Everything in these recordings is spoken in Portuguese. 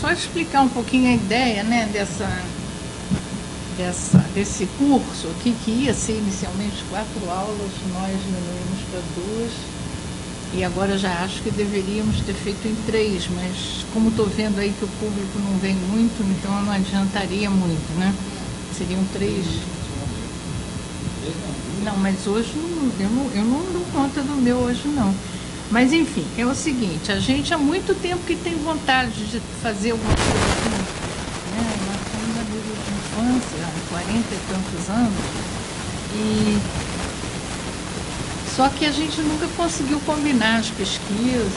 só explicar um pouquinho a ideia, né, desse curso aqui, que ia ser inicialmente 4 aulas, nós diminuímos para 2, e agora já acho que deveríamos ter feito em 3, mas como estou vendo aí que o público não vem muito, então não adiantaria muito, né? Seriam 3. Não, mas hoje eu não dou conta do meu hoje, não. Mas, enfim, é o seguinte, a gente há muito tempo que tem vontade de fazer alguma coisa assim, né? Nós somos amigos de infância, há 40 e tantos anos, só que a gente nunca conseguiu combinar as pesquisas,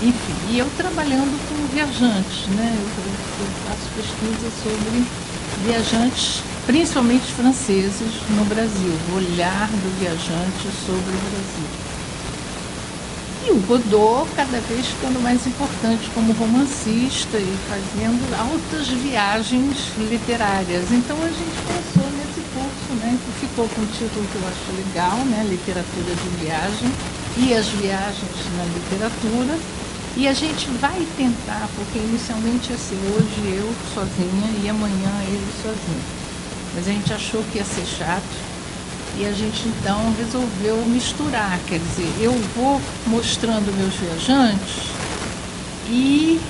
enfim, e eu trabalhando com viajantes, né? Eu faço pesquisa sobre viajantes, principalmente franceses, no Brasil, o olhar do viajante sobre o Brasil. E o Godot cada vez ficando mais importante como romancista e fazendo altas viagens literárias. Então a gente pensou nesse curso, né, que ficou com um título que eu acho legal, né, Literatura de Viagem e as viagens na literatura. E a gente vai tentar, porque inicialmente ia ser hoje eu sozinha e amanhã ele sozinho. Mas a gente achou que ia ser chato. E a gente então resolveu misturar, quer dizer, eu vou mostrando meus viajantes e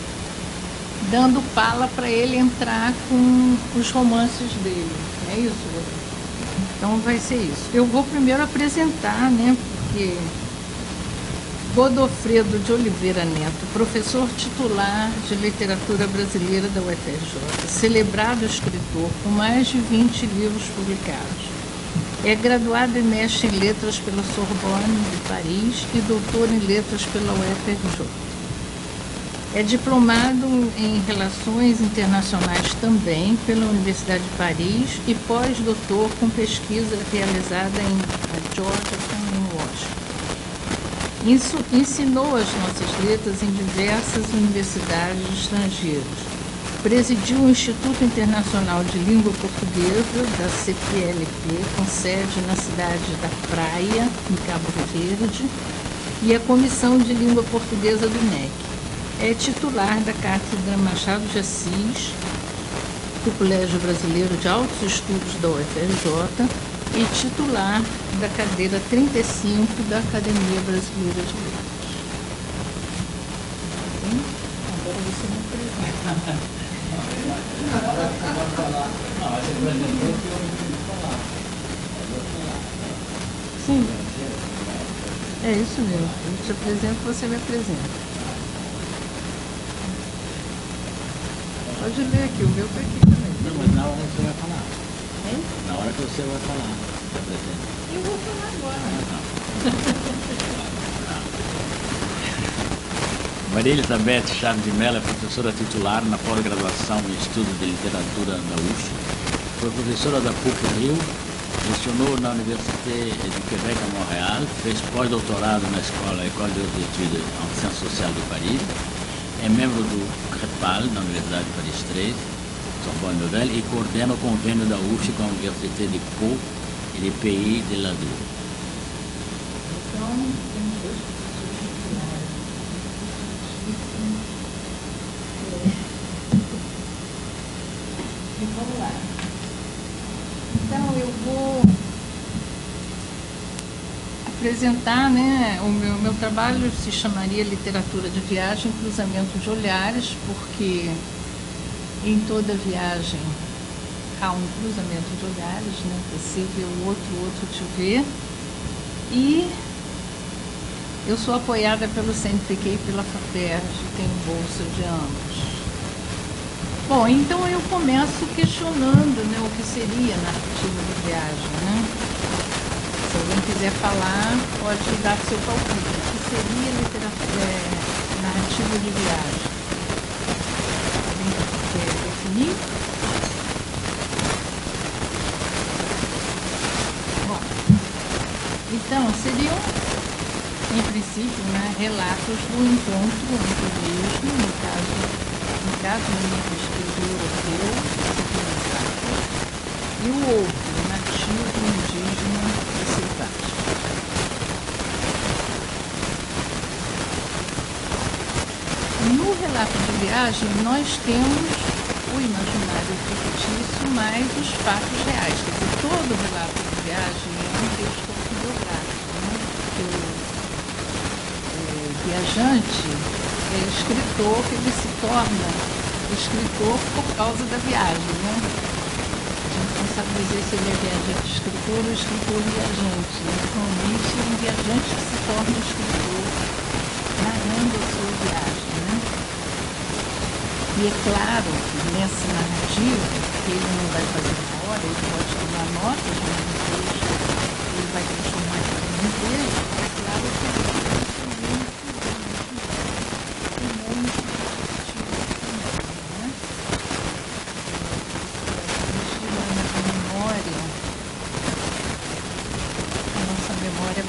dando pala para ele entrar com os romances dele. É isso? Então vai ser isso. Eu vou primeiro apresentar, né, porque Godofredo de Oliveira Neto, professor titular de literatura brasileira da UFRJ, celebrado escritor com mais de 20 livros publicados. É graduado e mestre em letras pela Sorbonne de Paris e doutor em letras pela UFRJ. É diplomado em relações internacionais também pela Universidade de Paris e pós-doutor com pesquisa realizada em Georgetown e Washington. Ensinou as nossas letras em diversas universidades estrangeiras. Presidiu o Instituto Internacional de Língua Portuguesa, da CPLP, com sede na cidade da Praia, em Cabo Verde, e a Comissão de Língua Portuguesa do MEC. É titular da Cátedra Machado de Assis, do Colégio Brasileiro de Altos Estudos da UFRJ, e titular da cadeira 35 da Academia Brasileira de Letras. Sim? Agora você me apresenta. Sim, é isso mesmo. Eu te apresento, você me apresenta. Pode ler aqui, o meu está aqui também. Não, mas na hora que você vai falar. Hein? Na hora que você vai falar, se apresenta. Eu vou falar agora. Maria Elizabeth Chaves de Mello é professora titular na pós-graduação em Estudos de Literatura da UF. Foi professora da PUC-Rio, lecionou na Université de Québec a Montréal, fez pós-doutorado na École des Études en Sciences Sociales de Paris, é membro do CREPAL, na Universidade de Paris 3, Sorbonne Nouvelle, e coordena o convênio da UF com a Université de Pau e de Pays de la Dour. Então, temos 2 professores titulares. E vamos lá. Então, eu vou apresentar, né, o meu trabalho se chamaria Literatura de Viagem, Cruzamento de Olhares, porque em toda viagem há um cruzamento de olhares, né? Você vê o outro te vê. E eu sou apoiada pelo CNPq e pela FAPERJ, tenho bolsa de ambos. Bom, então eu começo questionando, né, o que seria narrativa de viagem, né? Se alguém quiser falar, pode dar seu palpite. O que seria narrativa de viagem? Alguém quer definir? Bom, então seriam, em princípio, né, relatos do encontro entre o mesmo, no caso da minha pesquisa europeu, e o outro, nativo, indígena e selvagem. No relato de viagem, nós temos o imaginário fictício mais os fatos reais. Quer dizer, todo relato de viagem é um texto autobiográfico, né? Porque o viajante é escritor, que ele se torna escritor por causa da viagem, né? A gente não sabe dizer se ele é viajante escritor ou escritor viajante. Normalmente é um viajante que se torna escritor narrando a sua viagem, né? E é claro que nessa narrativa, que ele não vai fazer na hora, ele pode tomar notas, mas depois ele vai transformar isso em texto. É claro que ele vai também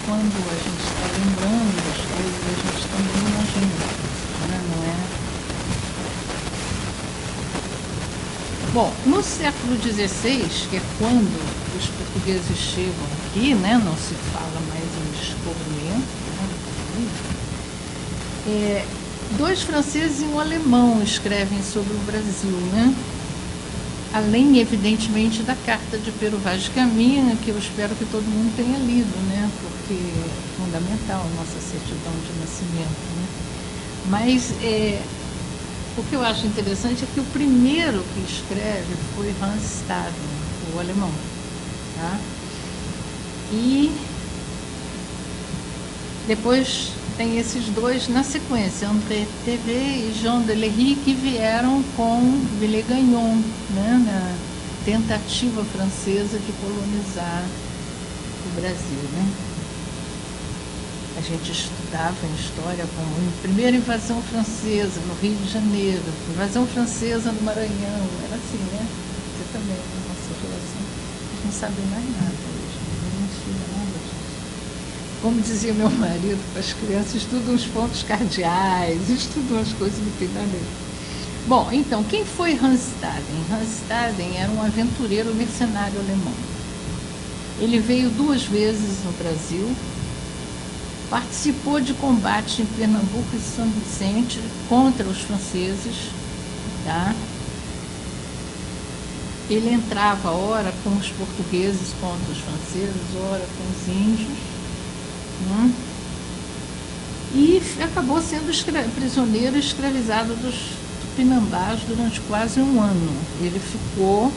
quando a gente está lembrando das coisas, a gente também imagina, né? Não é? Bom, no século XVI, que é quando os portugueses chegam aqui, né? Não se fala mais em descobrimento, né? Dois franceses e um alemão escrevem sobre o Brasil, né? Além, evidentemente, da carta de Pero Vaz de Caminha, que eu espero que todo mundo tenha lido, né? Porque é fundamental a nossa certidão de nascimento, né? Mas o que eu acho interessante é que o primeiro que escreve foi Hans Staden, o alemão, tá? E depois tem esses dois na sequência, André Thevé e Jean Delery, que vieram com Villegagnon, né, na tentativa francesa de colonizar o Brasil, né? A gente estudava em história como primeira invasão francesa no Rio de Janeiro, invasão francesa no Maranhão, era assim, né? Você também, na nossa geração, a gente não sabe mais nada hoje, não estuda nada disso. Como dizia meu marido para as crianças, estudam os pontos cardeais, estudam as coisas que não tem nada a ver. Bom, então, quem foi Hans Staden? Hans Staden era um aventureiro mercenário alemão. Ele veio 2 vezes no Brasil, participou de combate em Pernambuco e São Vicente contra os franceses, tá? Ele entrava, ora com os portugueses contra os franceses, ora com os índios, né? E acabou sendo prisioneiro escravizado dos tupinambás durante quase 1 ano. Ele ficou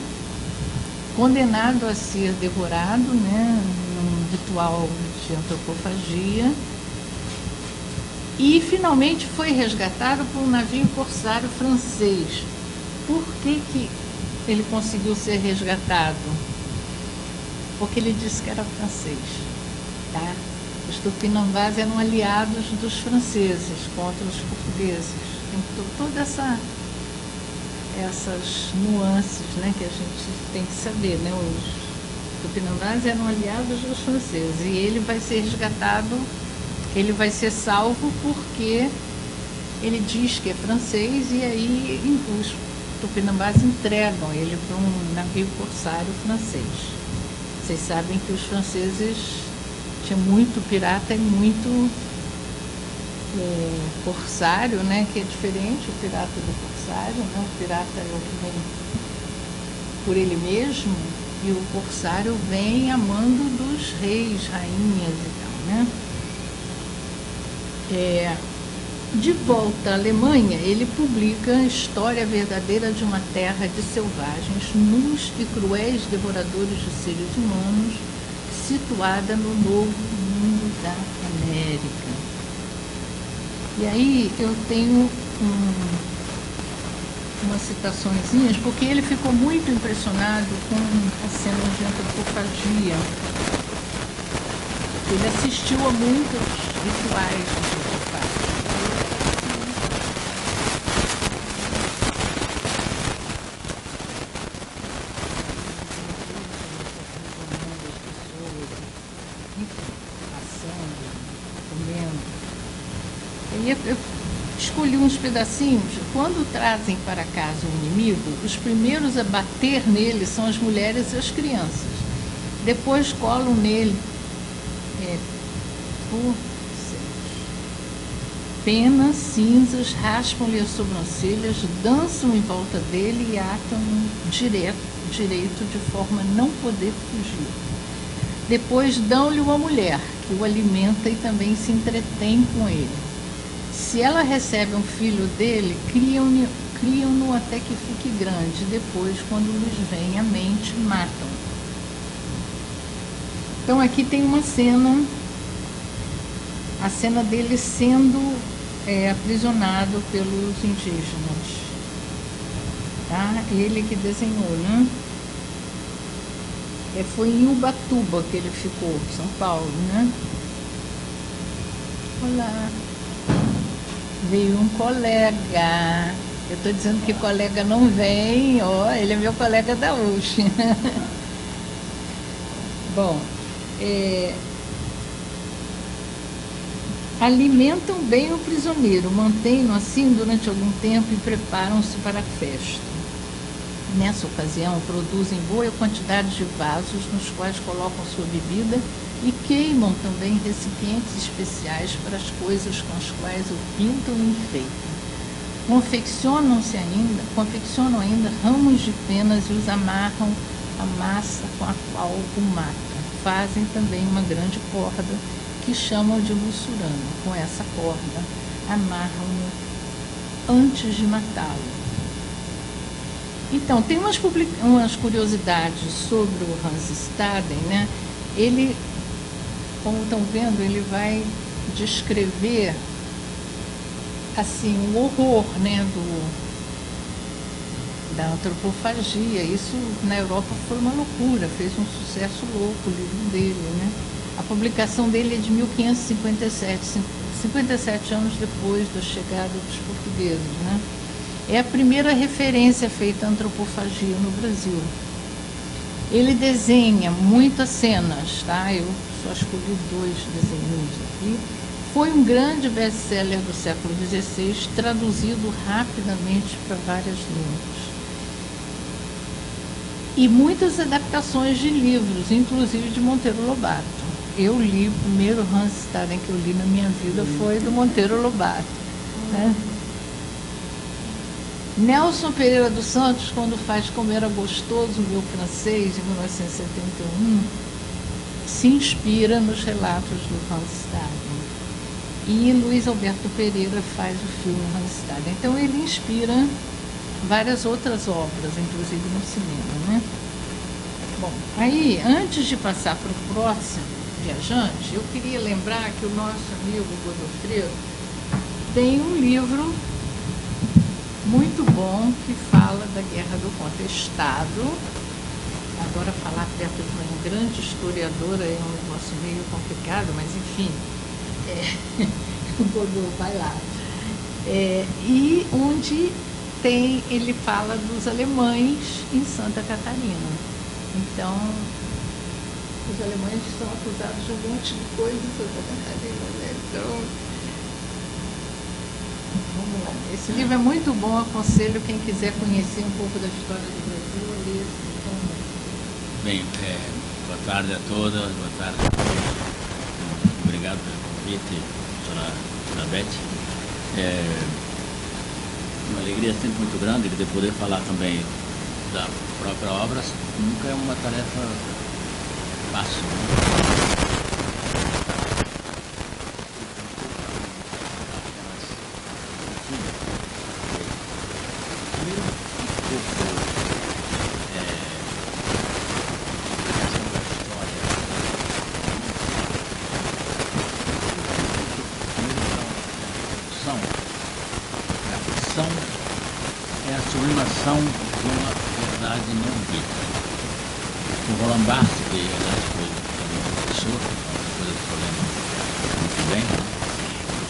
condenado a ser devorado, né, num ritual de antropofagia, e finalmente foi resgatado por um navio corsário francês. Por que ele conseguiu ser resgatado? Porque ele disse que era francês, tá? Os tupinambás eram aliados dos franceses contra os portugueses. Tem todas essas nuances, né, que a gente tem que saber, né? Os tupinambás eram aliados dos franceses e ele vai ser resgatado, ele vai ser salvo porque ele diz que é francês e aí os tupinambás entregam ele para um navio corsário francês. Vocês sabem que os franceses tinham muito pirata e muito corsário, né, que é diferente o pirata do corsário, né? O pirata é o que vem por ele mesmo e o corsário vem a mando dos reis, rainhas e tal, né? De volta à Alemanha, ele publica a História Verdadeira de uma Terra de Selvagens, Nus e Cruéis Devoradores de Seres Humanos, situada no Novo Mundo da América. E aí eu tenho umas citaçõezinhas, porque ele ficou muito impressionado com as cenas de antropofagia. Ele assistiu a muitos rituais de antropofagia. Eu escolhi uns pedacinhos. Quando trazem para casa o inimigo, os primeiros a bater nele são as mulheres e as crianças. Depois colam nele penas, cinzas, raspam-lhe as sobrancelhas, dançam em volta dele e atam-no direito de forma a não poder fugir. Depois dão-lhe uma mulher, que o alimenta e também se entretém com ele. Se ela recebe um filho dele, criam-no até que fique grande. Depois, quando lhes vem à mente, matam. Então aqui tem uma cena, a cena dele sendo aprisionado pelos indígenas. Tá? Ele que desenhou, né? Foi em Ubatuba que ele ficou, São Paulo, né? Olá. Veio um colega. Eu estou dizendo que colega não vem, ó, ele é meu colega da USP. Bom, alimentam bem o prisioneiro, mantêm-no assim durante algum tempo e preparam-se para a festa. Nessa ocasião, produzem boa quantidade de vasos nos quais colocam sua bebida e queimam também recipientes especiais para as coisas com as quais o pintam e enfeitam. Confeccionam ainda ramos de penas e os amarram à massa com a qual o matam. Fazem também uma grande corda que chamam de mussurana. Com essa corda, amarram-no antes de matá-lo. Então, tem umas curiosidades sobre o Hans Staden, né? Ele, como estão vendo, ele vai descrever assim, o horror, né, da antropofagia. Isso na Europa foi uma loucura, fez um sucesso louco o livro dele, né? A publicação dele é de 1557, 57 anos depois da chegada dos portugueses, né? É a primeira referência feita à antropofagia no Brasil. Ele desenha muitas cenas, tá? Eu só escolhi 2 desenhos aqui. Foi um grande best-seller do século XVI, traduzido rapidamente para várias línguas. E muitas adaptações de livros, inclusive de Monteiro Lobato. Eu li, o primeiro Hans Staden que eu li na minha vida foi do Monteiro Lobato, né? Nelson Pereira dos Santos, quando faz Como Era Gostoso Meu Francês, em 1971, se inspira nos relatos do Hans Staden. E Luiz Alberto Pereira faz o filme Hans Staden. Então ele inspira várias outras obras, inclusive no cinema, né? Bom, aí, antes de passar para o próximo viajante, eu queria lembrar que o nosso amigo Godofredo tem um livro muito bom que fala da Guerra do Contestado. Agora, falar perto de uma grande historiadora é um negócio meio complicado, mas enfim, o Godot vai lá. E onde ele fala dos alemães em Santa Catarina. Então, os alemães são acusados de um monte de coisa em Santa Catarina, né? Então, vamos lá. Esse livro é muito bom, aconselho quem quiser conhecer um pouco da história do Brasil a ler esse livro. Bem, boa tarde a todas, boa tarde a todos. Obrigado pelo convite, professora Beth. Uma alegria sempre muito grande de poder falar também da própria obra. Nunca é uma tarefa fácil, né? É a sublimação de uma verdade não dita. O Roland Barthes, que aliás foi um professor, coisa que eu lembro muito bem,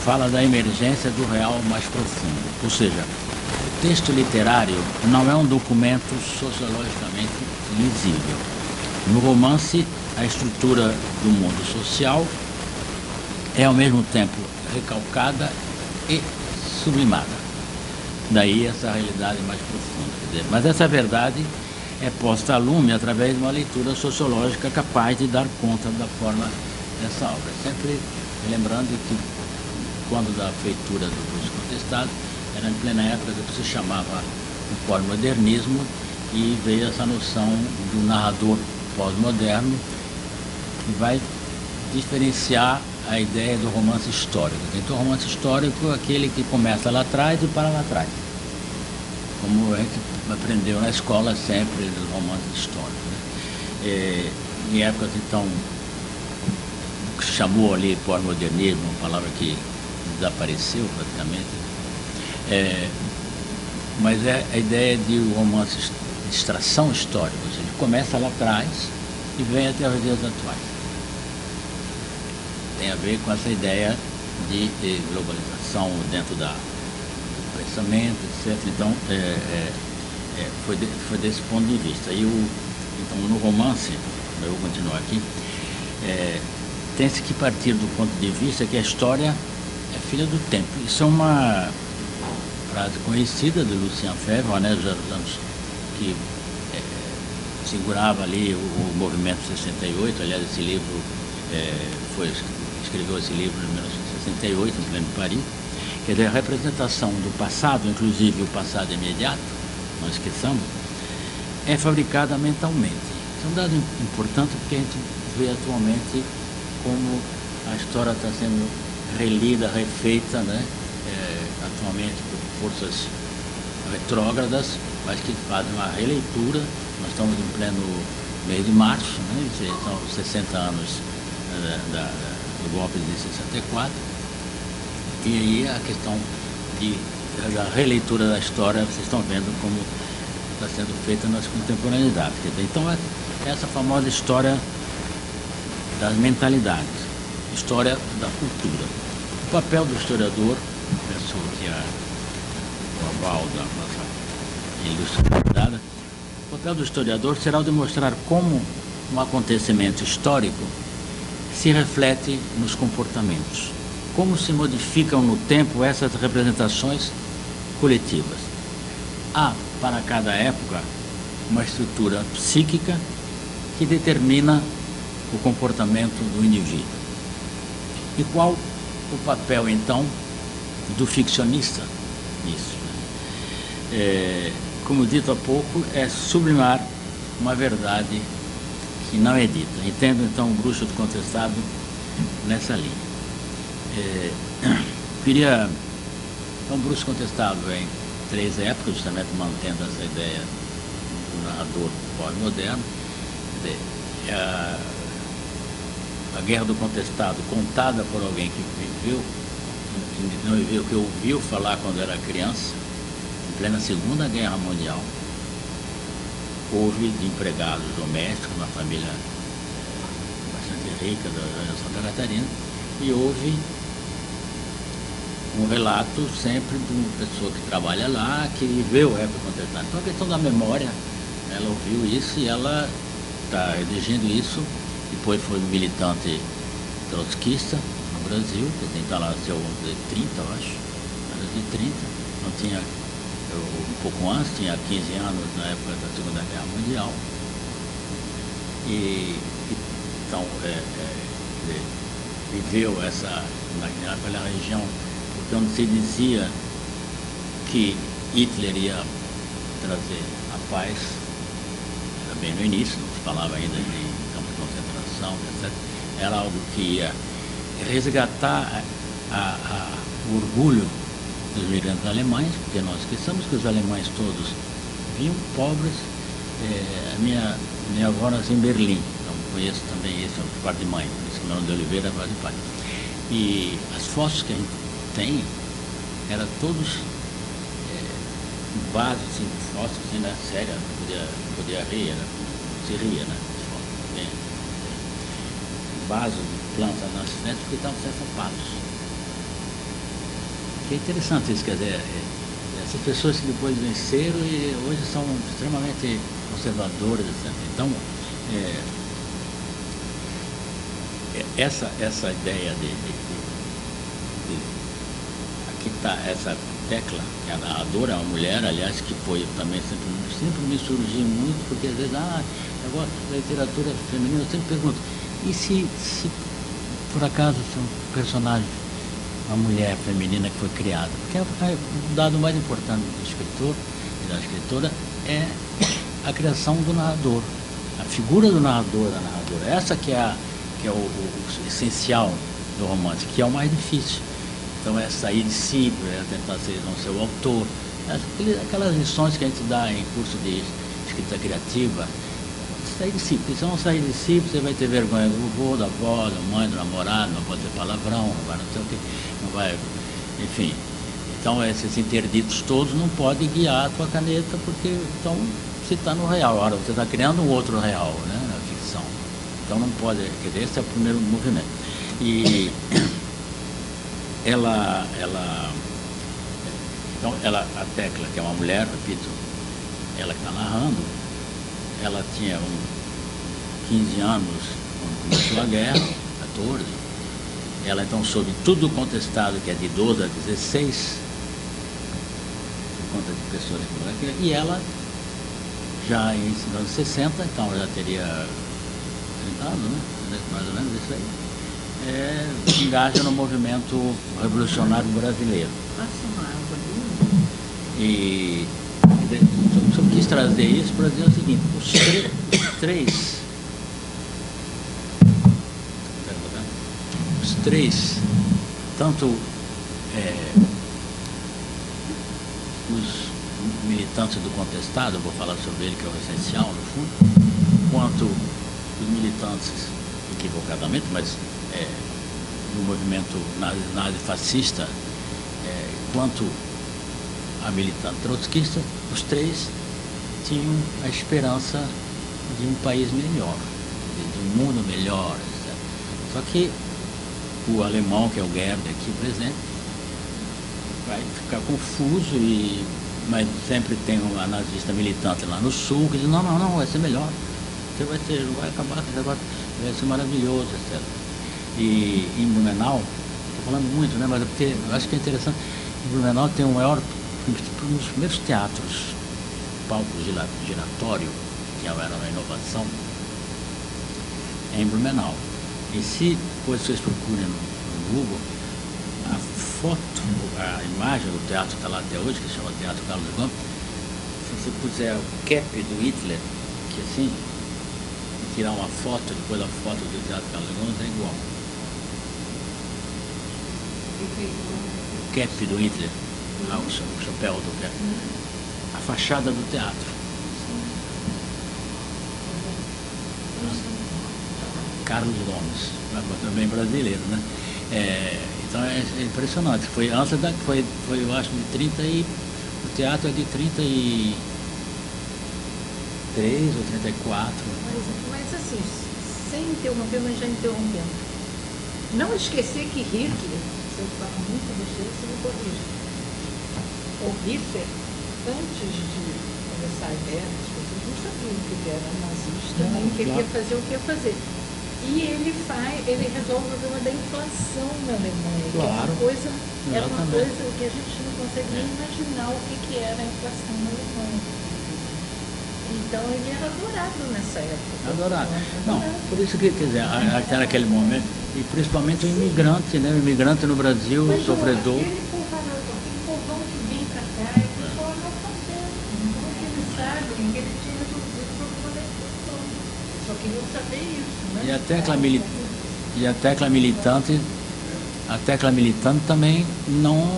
fala da emergência do real mais profundo. Ou seja, o texto literário não é um documento sociologicamente lisível. No romance, a estrutura do mundo social é ao mesmo tempo recalcada e sublimada. Daí essa realidade mais profunda. Quer dizer, mas essa verdade é posta a lume através de uma leitura sociológica capaz de dar conta da forma dessa obra. Sempre lembrando que quando da feitura do Bruxo Contestado, era em plena época do que se chamava o pós-modernismo, e veio essa noção do narrador pós-moderno, que vai diferenciar a ideia do romance histórico. Então, o romance histórico é aquele que começa lá atrás e para lá atrás, como a gente aprendeu na escola sempre dos romances históricos, né? Em épocas, então, o que se chamou ali pós-modernismo, uma palavra que desapareceu praticamente, mas é a ideia de um romance de extração histórica, ou seja, ele começa lá atrás e vem até os dias atuais. Tem a ver com essa ideia de globalização dentro do pensamento, etc. Então, foi desse ponto de vista. Então, no romance, eu vou continuar aqui, tem-se que partir do ponto de vista que a história é filha do tempo. Isso é uma frase conhecida do Lucien Febvre, né, dos anos que segurava ali o movimento 68. Aliás, esse livro escreveu esse livro em 1968, em pleno Paris, quer dizer, a representação do passado, inclusive o passado imediato, não esqueçamos, é fabricada mentalmente. Isso é um dado importante, porque a gente vê atualmente como a história está sendo relida, refeita, né? Atualmente por forças retrógradas, mas que fazem uma releitura. Nós estamos em pleno mês de março, né? São 60 anos do golpe de 64, e aí a questão da releitura da história, vocês estão vendo como está sendo feita nas contemporaneidades. Então, essa famosa história das mentalidades, história da cultura. O papel do historiador, penso que o aval da nossa ilustre convidada, o papel do historiador será o de mostrar como um acontecimento histórico se reflete nos comportamentos, como se modificam no tempo essas representações coletivas. Há, para cada época, uma estrutura psíquica que determina o comportamento do indivíduo. E qual o papel, então, do ficcionista nisso? Como dito há pouco, é sublimar uma verdade que não é dita. Entendo, então, o Bruxo do Contestado nessa linha. Então, o Bruxo Contestado em 3 épocas, justamente mantendo essa ideia do narrador pós-moderno. A Guerra do Contestado, contada por alguém que que ouviu falar quando era criança, em plena Segunda Guerra Mundial. Houve de empregados domésticos, uma família bastante rica da Santa Catarina, e houve um relato sempre de uma pessoa que trabalha lá, que viveu a época contestada. Então, a questão da memória, ela ouviu isso e ela está redigindo isso. Depois foi militante trotskista no Brasil, que então ela nasceu de 30, eu acho, era de 30, não tinha, um pouco antes, tinha 15 anos na época da Segunda Guerra Mundial. Então, viveu naquela região, porque onde se dizia que Hitler ia trazer a paz, era bem no início, não se falava ainda de campo de concentração, etc. Era algo que ia resgatar o orgulho dos imigrantes alemães, porque nós esqueçamos que os alemães todos vinham pobres. Minha avó nasceu em Berlim, então conheço também esse, por parte de mãe, por isso que Mano de Oliveira é parte de pai. E as fotos que a gente tem, eram todos vasos, assim, fotos assim, na séria, podia rir, se ria, né? Vasos de plantas nas festas que estavam sem sapatos. Que é interessante isso, quer dizer, essas pessoas que depois venceram e hoje são extremamente conservadoras, etc. Então, essa ideia aqui está essa tecla, que a narradora é uma mulher, aliás, que foi também sempre me surgiu muito, porque às vezes, eu gosto da literatura feminina, eu sempre pergunto, e se por acaso são personagens a mulher feminina que foi criada. Porque o dado mais importante do escritor e da escritora é a criação do narrador, a figura do narrador, da narradora. Essa que é o essencial do romance, que é o mais difícil. Então é sair de si, é tentar não ser o autor. Aquelas lições que a gente dá em curso de escrita criativa, sair de si. Porque se não sair de si, você vai ter vergonha do avô, da avó, da mãe, do namorado, não pode ter palavrão, não vai não sei o que, não vai, enfim. Então esses interditos todos não podem guiar a tua caneta, porque então você está no real. Agora você está criando um outro real, né, na ficção. Então não pode, quer dizer, esse é o primeiro movimento. E a Tecla, que é uma mulher, repito, ela que está narrando, ela tinha 15 anos quando começou a guerra, 14. Ela então soube tudo contestado, que é de 12 a 16, por conta de pessoas que foram aqui, e ela já em anos 60, então já teria 30 anos, né? Mais ou menos isso aí, se engaja no movimento revolucionário brasileiro. Passa uma água ali. E eu quis trazer isso para dizer o seguinte, os três, tanto os militantes do contestado, eu vou falar sobre ele, que é o essencial no fundo, quanto os militantes, equivocadamente, mas no movimento nazi-fascista, quanto a militante trotskista, os três tinham a esperança de um país melhor, de um mundo melhor, etc. Só que o alemão, que é o Goebbels aqui presente, vai ficar confuso, mas sempre tem uma nazista militante lá no sul que diz, não, vai ser melhor, você não vai acabar, vai ser maravilhoso, etc. E em Blumenau, estou falando muito, né, mas porque eu acho que é interessante, em Blumenau tem um dos primeiros teatros, palco giratório, que era uma inovação, em Blumenau. E se depois vocês procurem no Google, a foto, a imagem do teatro está lá até hoje, que se chama Teatro Carlos Gomes, se você puser o cap do Hitler, que assim, e tirar uma foto, depois a foto do Teatro Carlos Gomes, é igual. O cap do Hitler. O chapéu do teatro, a fachada do teatro. Carlos Gomes, também brasileiro, né? Então é impressionante. Foi antes foi eu acho de 30 e o teatro é de 33 ou 34. Mas assim, sem interromper, mas já interrompendo. Não esquecer que Hitler, se eu falar muito besteira, você me corrige. O Hitler, antes de começar a guerra, as pessoas não sabiam que ele era nazista, nem que ele ia fazer o que ia fazer. E ele resolve o problema da inflação na Alemanha, que era uma coisa que a gente não consegue nem imaginar o que era a inflação na Alemanha. Então ele era adorado nessa época. Adorado. Não, por isso que, quer dizer, até naquele momento, e principalmente o imigrante, né? O imigrante no Brasil, o sofredor. E a tecla militante também não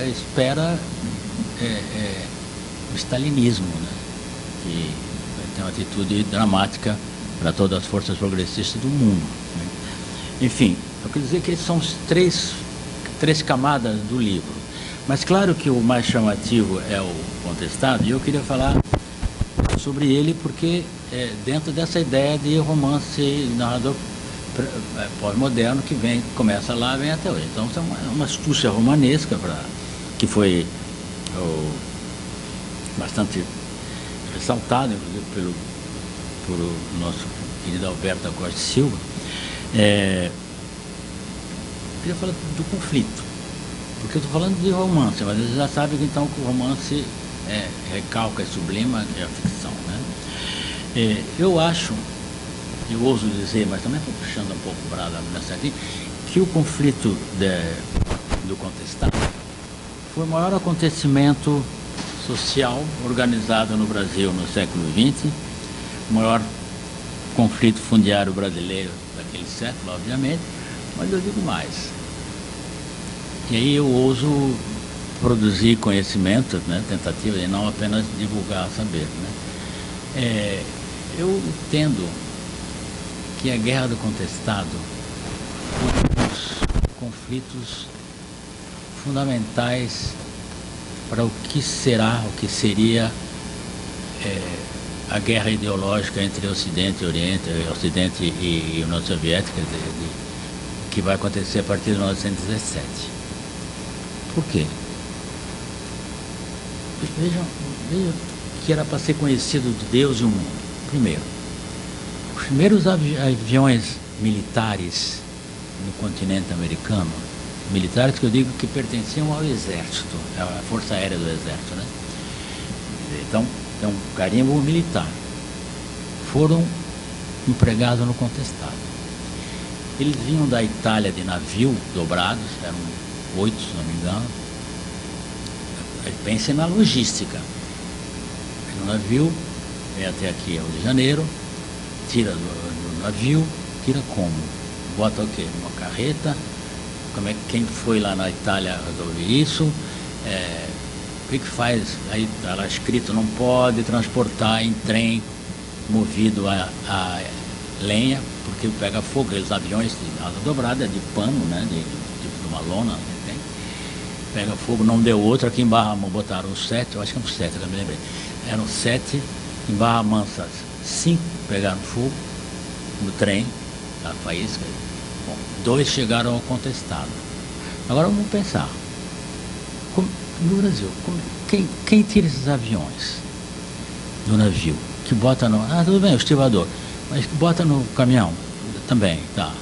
espera o stalinismo, né? Que tem uma atitude dramática para todas as forças progressistas do mundo, né? Enfim, eu quero dizer que são os três camadas do livro. Mas claro que o mais chamativo é o contestado, e eu queria falar sobre ele porque dentro dessa ideia de romance narrador pós-moderno que começa lá e vem até hoje. Então é uma astúcia romanesca que foi bastante ressaltada, inclusive pelo nosso querido Alberto Costa Silva. Eu queria falar do conflito, porque eu estou falando de romance, mas você já sabe que então o romance recalca e sublima a ficção, né? Eu acho, eu ouso dizer, mas também estou puxando um pouco para nessa aqui, que o conflito do Contestado foi o maior acontecimento social organizado no Brasil no século XX, o maior conflito fundiário brasileiro daquele século, obviamente, mas eu digo mais. E aí eu ouso produzir conhecimento, né, tentativa de não apenas divulgar saber, né? Eu entendo que a Guerra do Contestado foi um dos conflitos fundamentais para o que será, o que seria a guerra ideológica entre Ocidente e Oriente, Ocidente e União Soviética, que vai acontecer a partir de 1917. Por quê? Vejam que era para ser conhecido de Deus e o mundo. Primeiro, os primeiros aviões militares no continente americano, militares que eu digo que pertenciam ao exército, à Força Aérea do Exército, né? Então, é um carimbo militar. Foram empregados no Contestado. Eles vinham da Itália de navio dobrados, eram 8, se não me engano. Pensem na logística. O navio vem até aqui ao Rio de Janeiro, tira do navio, tira como? Bota o quê? Uma carreta. Quem foi lá na Itália resolver isso? O que faz? Aí está lá escrito, não pode transportar em trem movido a lenha, porque pega fogo. Aqueles aviões de asa dobrada, de pano, né? De uma lona, tem. Pega fogo, não deu outro. Aqui em Barra Mansa botaram 7, eu acho que eram 7, eu me lembrei. Eram 7, em Barra Mansa 5 pegaram fogo no trem, a faísca. Bom, 2 chegaram ao Contestado. Agora vamos pensar. No Brasil, quem tira esses aviões do navio? Que bota no... Ah, tudo bem, o estivador. Mas que bota no caminhão também, tá.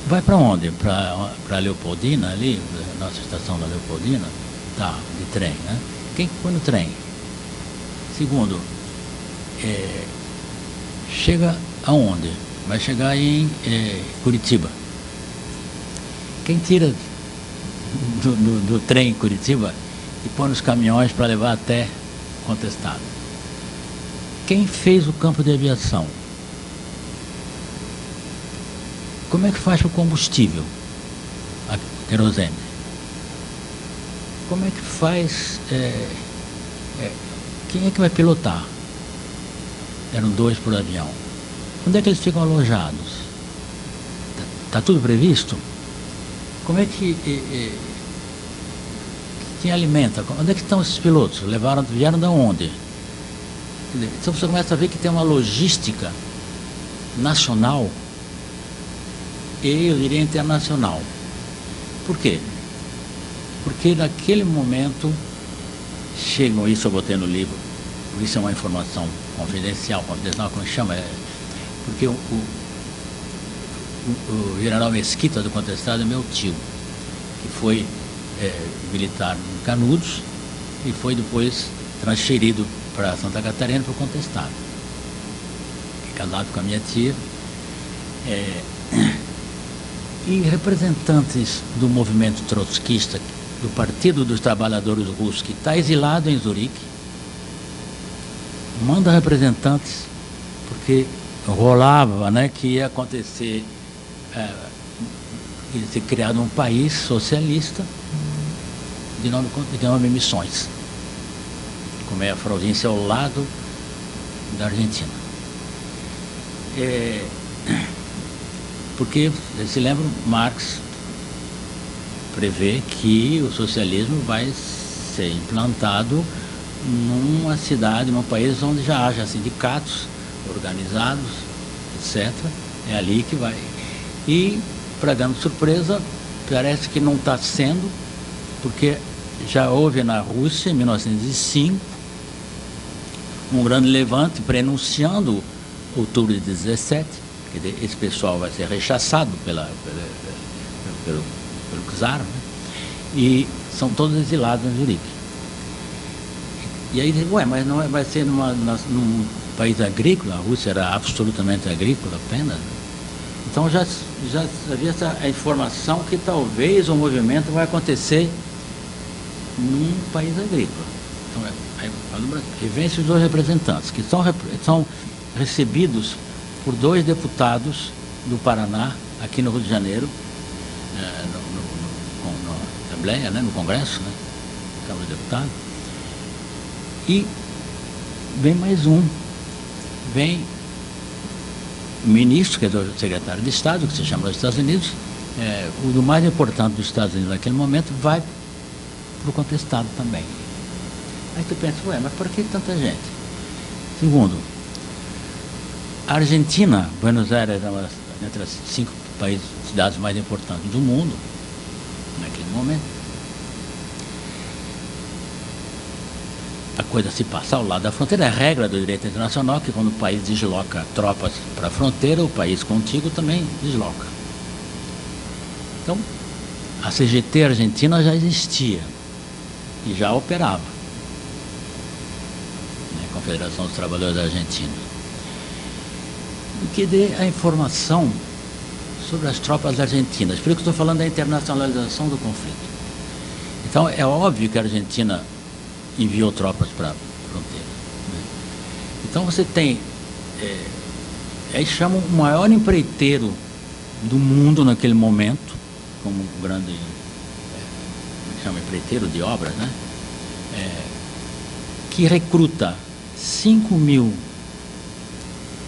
Vai para onde? Para Leopoldina, ali, nossa estação da Leopoldina? Tá, de trem, né? Quem põe no trem? Segundo, chega aonde? Vai chegar em Curitiba. Quem tira do trem em Curitiba e põe nos caminhões para levar até Contestado? Quem fez o campo de aviação? Como é que faz o combustível? A querosene. Como é que faz... quem é que vai pilotar? Eram 2 por avião. Onde é que eles ficam alojados? Está tudo previsto? Como é que... quem alimenta? Onde é que estão esses pilotos? Vieram de onde? Então você começa a ver que tem uma logística nacional e, eu diria, internacional. Por quê? Porque naquele momento chegam, isso eu botei no livro, isso é uma informação confidencial, como chama? Porque o general Mesquita do Contestado é meu tio, que foi militar em Canudos e foi depois transferido para Santa Catarina para o Contestado. Casado com a minha tia. E representantes do movimento trotskista, do Partido dos Trabalhadores Russos, que está exilado em Zurique, manda representantes, porque rolava, né, que ia acontecer, ia ser criado um país socialista de nome Missões, como é a província ao lado da Argentina. Porque, vocês se lembram, Marx prevê que o socialismo vai ser implantado numa cidade, num país onde já haja sindicatos organizados, etc. É ali que vai. E, para grande surpresa, parece que não está sendo, porque já houve na Rússia, em 1905, um grande levante prenunciando outubro de 17, que esse pessoal vai ser rechaçado pelo czar, né? E são todos exilados em Zurique. E aí dizem, mas não vai ser num país agrícola? A Rússia era absolutamente agrícola apenas, né? Então já havia essa informação que talvez o movimento vai acontecer num país agrícola. Então, e vem esses dois representantes, que são recebidos por dois deputados do Paraná, aqui no Rio de Janeiro, na Assembleia, né, no Congresso, né, Câmara de Deputados. E vem mais um, vem o ministro, que é o secretário de Estado, que se chama dos Estados Unidos, o do mais importante dos Estados Unidos naquele momento, vai para o contestado também. Aí tu pensa, ué, mas por que tanta gente? Segundo, a Argentina, Buenos Aires, era entre as 5 cidades mais importantes do mundo, naquele momento. A coisa se passa ao lado da fronteira, é a regra do direito internacional, que quando o país desloca tropas para a fronteira, o país contíguo também desloca. Então, a CGT argentina já existia e já operava, né, Confederação dos Trabalhadores Argentinos. E que dê a informação sobre as tropas argentinas. Por isso que estou falando da internacionalização do conflito. Então, é óbvio que a Argentina enviou tropas para a fronteira, né? Então você tem, aí chamam o maior empreiteiro do mundo naquele momento, como um grande, chama empreiteiro de obras, né? Que recruta 5.000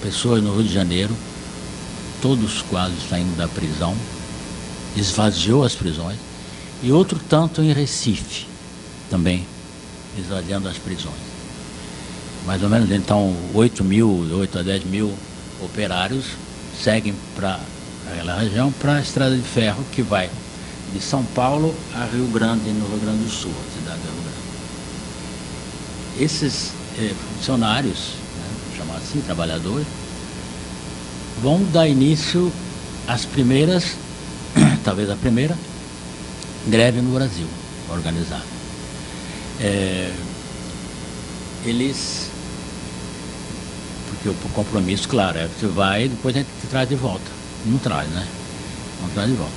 pessoas no Rio de Janeiro, todos quase saindo da prisão, esvaziou as prisões, e outro tanto em Recife, também, esvaziando as prisões. Mais ou menos, então, 8 a 10 mil operários seguem para aquela região, para a estrada de ferro que vai de São Paulo a Rio Grande, no Rio Grande do Sul, a cidade do Rio Grande. Esses funcionários, né, chamar assim, trabalhadores, vão dar início às primeiras, talvez a primeira, greve no Brasil, organizada. Eles, porque o compromisso, claro, é que você vai e depois a gente te traz de volta. Não traz, né? Não traz de volta.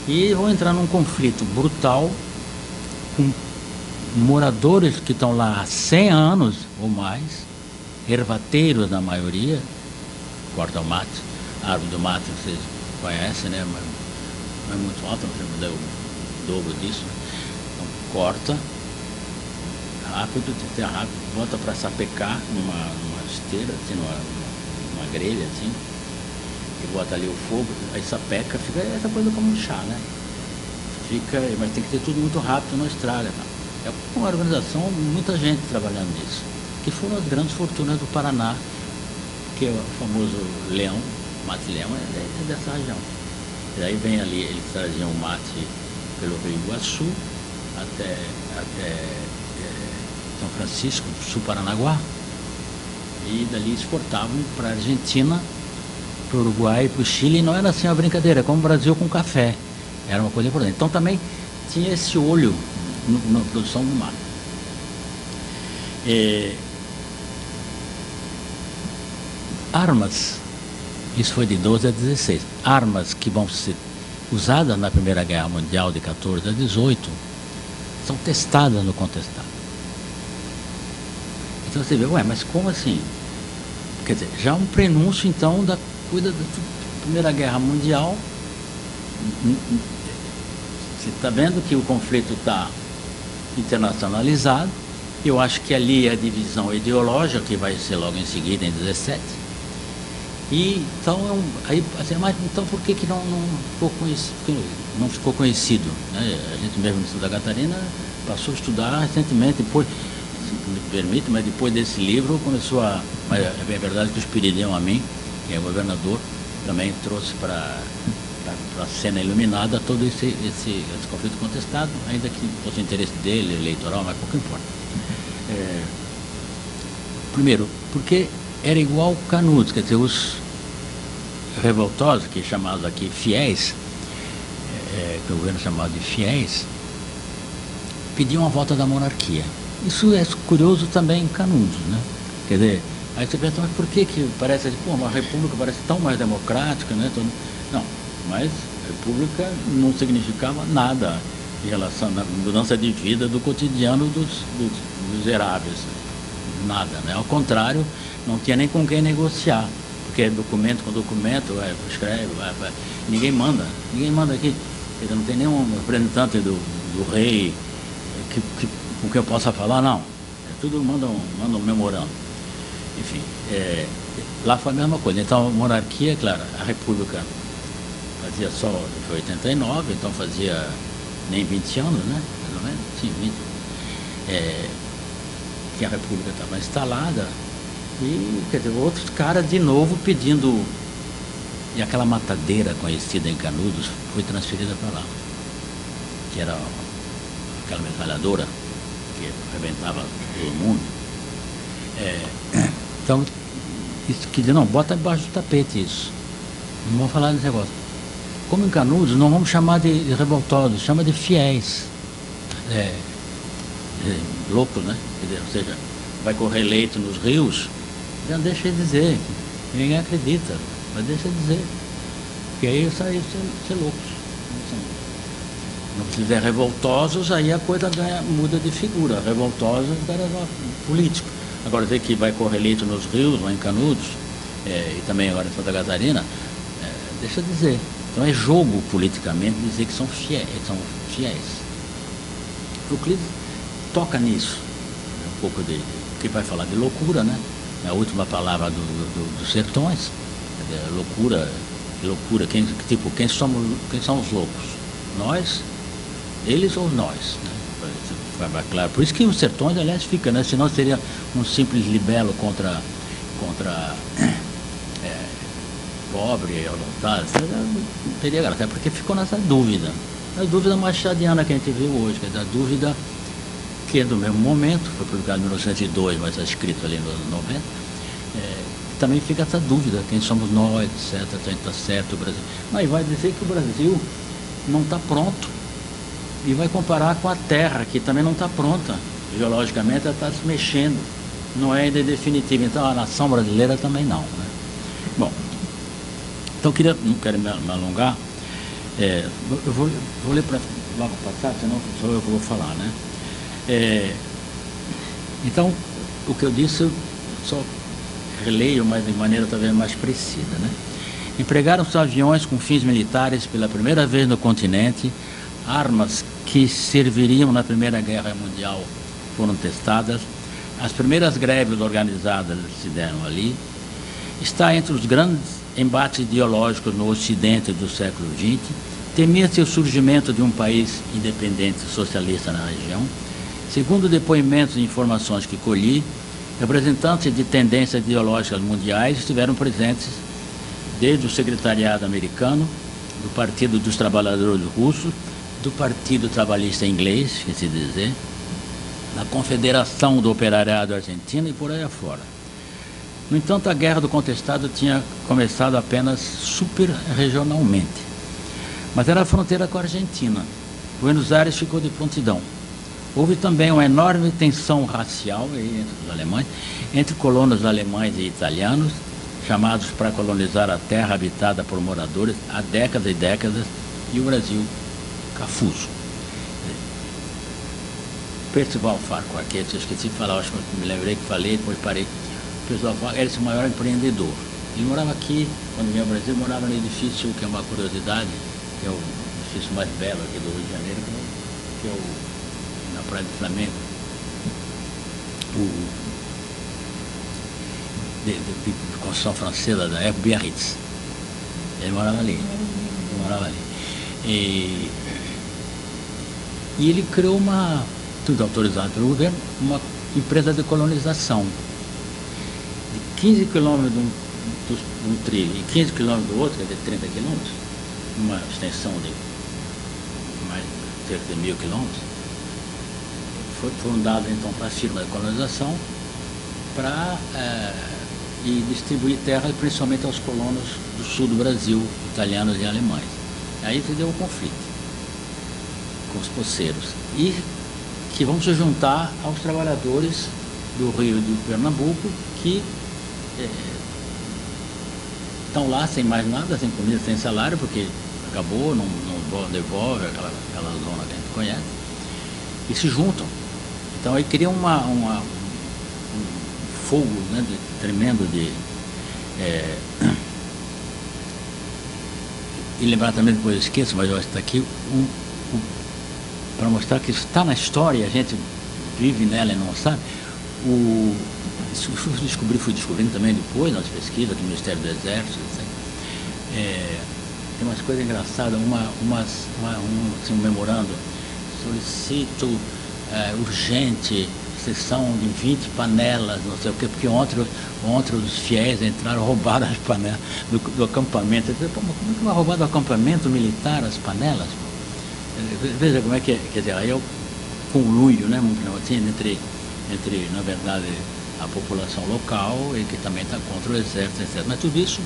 E vão entrar num conflito brutal com moradores que estão lá há 100 anos ou mais, ervateiros na maioria, cortam mato, a árvore do mato vocês conhecem, né? Mas não é muito alta, não é o dobro disso, né? Então corta rápido, volta para sapecar numa esteira, assim, numa grelha, assim, e bota ali o fogo, aí sapeca, fica essa coisa como um chá, né? Fica, mas tem que ter tudo muito rápido, não estraga, não. É uma organização, muita gente trabalhando nisso, que foram as grandes fortunas do Paraná, que é o famoso leão, mate-leão, é dessa região. E aí vem ali, eles traziam o mate pelo Rio Iguaçu até São Francisco, Sul Paranaguá, e dali exportavam para a Argentina, para o Uruguai e para o Chile, e não era assim uma brincadeira, como o Brasil com café, era uma coisa importante. Então também tinha esse olho na produção do mato. Armas, isso foi de 12 a 16, armas que vão ser usadas na Primeira Guerra Mundial de 14 a 18, são testadas no contestado. Então você vê, ué, mas como assim? Quer dizer, já um prenúncio então da Primeira Guerra Mundial. Você está vendo que o conflito está internacionalizado. Eu acho que ali é a divisão ideológica, que vai ser logo em seguida, em 17. E então, aí, assim, mas, então por que não ficou conhecido? Né? A gente mesmo em Santa Catarina passou a estudar recentemente, depois, se me permite, mas depois desse livro começou a... Mas é verdade que o Espiridião a mim, que é governador, também trouxe para a cena iluminada todo esse conflito contestado, ainda que fosse o interesse dele, eleitoral, mas pouco importa. Primeiro, porque era igual Canudos, quer dizer, os revoltosos, que chamados aqui fiéis, que o governo chamava de fiéis, pediam a volta da monarquia. Isso é curioso também em Canudos, né? Quer dizer, aí você pensa, mas por que parece, pô, uma república parece tão mais democrática, né? Não, mas república não significava nada em relação à mudança de vida do cotidiano dos miseráveis. Nada, né? Ao contrário, não tinha nem com quem negociar, porque é documento com documento, escreve, ninguém manda aqui. Quer dizer, não tem nenhum representante do rei com quem eu possa falar, não. Tudo manda um memorando. Enfim, lá foi a mesma coisa. Então, a monarquia, claro, a república fazia só, foi 89, então fazia nem 20 anos, né? Mais ou menos, sim, 20. Que a república estava instalada e, quer dizer, outros caras de novo pedindo. E aquela matadeira conhecida em Canudos foi transferida para lá, que era aquela metralhadora que arrebentava todo mundo. Então, isso quer dizer, não, bota embaixo do tapete isso. Não vamos falar desse negócio. Como em Canudos, não vamos chamar de revoltosos, chama de fiéis. Loucos, né? Quer dizer, ou seja, vai correr leite nos rios, já deixa de dizer, ninguém acredita, mas deixa de dizer. Porque aí isso aí ser loucos. Não se dizer revoltosos, aí a coisa muda de figura. Revoltosos era político. Agora dizer que vai correr leite nos rios, lá em Canudos, e também agora em Santa Catarina, deixa de dizer. Então é jogo politicamente dizer que são fiéis. Euclides toca nisso, um pouco de que vai falar de loucura, né? A última palavra dos sertões, loucura, quem são os loucos? Nós, eles ou nós, né? Vai claro. Por isso que os sertões, aliás, fica, né? Senão seria um simples libelo contra pobre, não teria graça, porque ficou nessa dúvida. A dúvida machadiana que a gente viu hoje, quer dizer, a dúvida que é do mesmo momento, foi publicado em 1902, mas está escrito ali nos anos 90, também fica essa dúvida, quem somos nós, etc., se a gente está certo, o Brasil. Mas vai dizer que o Brasil não está pronto, e vai comparar com a Terra, que também não está pronta, geologicamente ela está se mexendo, não é ainda definitiva, então a nação brasileira também não, né? Bom, então não quero me alongar, eu vou ler logo passar, senão sou eu que vou falar, né? Então, o que eu disse, eu só releio, mas de maneira talvez mais precisa, né? Empregaram-se aviões com fins militares pela primeira vez no continente, armas que serviriam na Primeira Guerra Mundial foram testadas, as primeiras greves organizadas se deram ali, está entre os grandes embates ideológicos no Ocidente do século XX, temia-se o surgimento de um país independente socialista na região. Segundo depoimentos e informações que colhi, representantes de tendências ideológicas mundiais estiveram presentes desde o secretariado americano, do Partido dos Trabalhadores Russos, do Partido Trabalhista Inglês, esqueci de dizer, da Confederação do Operariado Argentino e por aí afora. No entanto, a Guerra do Contestado tinha começado apenas super-regionalmente, mas era a fronteira com a Argentina. Buenos Aires ficou de prontidão. Houve também uma enorme tensão racial entre os alemães, entre colonos alemães e italianos, chamados para colonizar a terra habitada por moradores há décadas e décadas, e o Brasil cafuso. Percival Farquhar, que eu esqueci de falar, acho que me lembrei que falei, depois parei. Percival Farquhar era esse maior empreendedor. Ele morava aqui, quando vinha ao Brasil, morava no edifício, que é uma curiosidade, que é o edifício mais belo aqui do Rio de Janeiro, que é na Praia do Flamengo, de construção francesa da época, Biarritz. Ele morava ali. E ele criou tudo autorizado pelo governo, uma empresa de colonização. De 15 quilômetros de um trilho e 15 quilômetros do outro, quer dizer, 30 quilômetros, uma extensão de mais cerca de 1.000 quilômetros, foram dados então para a firma de colonização para e distribuir terra principalmente aos colonos do sul do Brasil, italianos e alemães. Aí se deu um conflito com os poceiros e que vão se juntar aos trabalhadores do Rio e do Pernambuco que estão lá sem mais nada, sem comida, sem salário, porque acabou, não devolve aquela zona que a gente conhece, e se juntam. Então aí cria um fogo, né, tremendo de... E lembrar também, depois eu esqueço, mas eu acho que está aqui, para mostrar que isso está na história, a gente vive nela e não sabe. Fui descobrindo também depois, nas pesquisas do Ministério do Exército, tem umas coisas engraçadas, um memorando, solicito urgente, sessão de 20 panelas, não sei o quê, porque ontem os fiéis entraram, roubaram as panelas do acampamento. Eu falei, pô, mas como é que vai roubar do acampamento militar as panelas? Veja como é que é, quer dizer, aí é o conluio, né, assim, entre, na verdade, a população local e que também está contra o exército, etc. Mas tudo isso,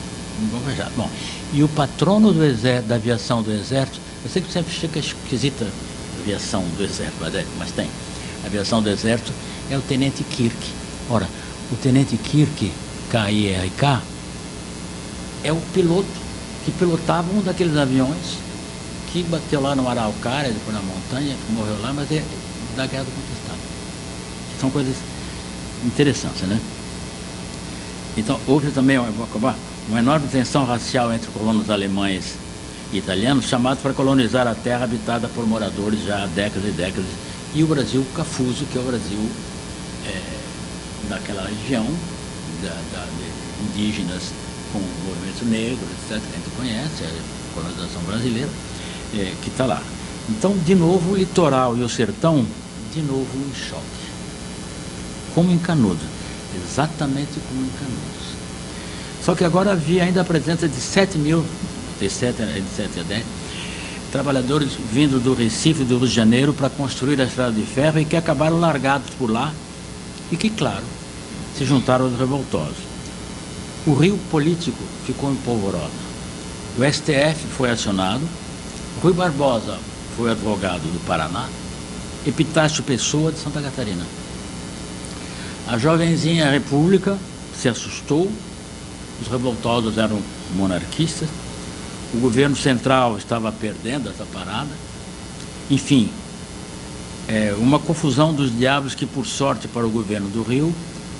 já. Bom, e o patrono do exército, da aviação do exército, eu sei que sempre fica esquisita a aviação do exército, mas tem. A aviação do exército é o Tenente Kirk. Ora, o Tenente Kirk, KIRK, é o piloto que pilotava um daqueles aviões que bateu lá no Araucária, depois na montanha, que morreu lá, mas é da Guerra do Contestado. São coisas interessantes, né? Então, houve também, vou acabar, uma enorme tensão racial entre colonos alemães e italianos, chamados para colonizar a terra habitada por moradores já há décadas e décadas, e o Brasil cafuso, que é o Brasil daquela região, de indígenas com o movimento negro, etc., que a gente conhece, a colonização brasileira, que está lá. Então, de novo, o litoral e o sertão, de novo, em choque. Como em Canudos, exatamente como em Canudos. Só que agora havia ainda a presença de 7 mil, de 7 a 10, trabalhadores vindo do Recife e do Rio de Janeiro para construir a estrada de ferro e que acabaram largados por lá e que, claro, se juntaram aos revoltosos. O Rio político ficou em polvorosa. O STF foi acionado, Rui Barbosa foi advogado do Paraná, Epitácio Pessoa de Santa Catarina. A jovenzinha República se assustou, os revoltosos eram monarquistas, o governo central estava perdendo essa parada. Enfim, uma confusão dos diabos que, por sorte para o governo do Rio,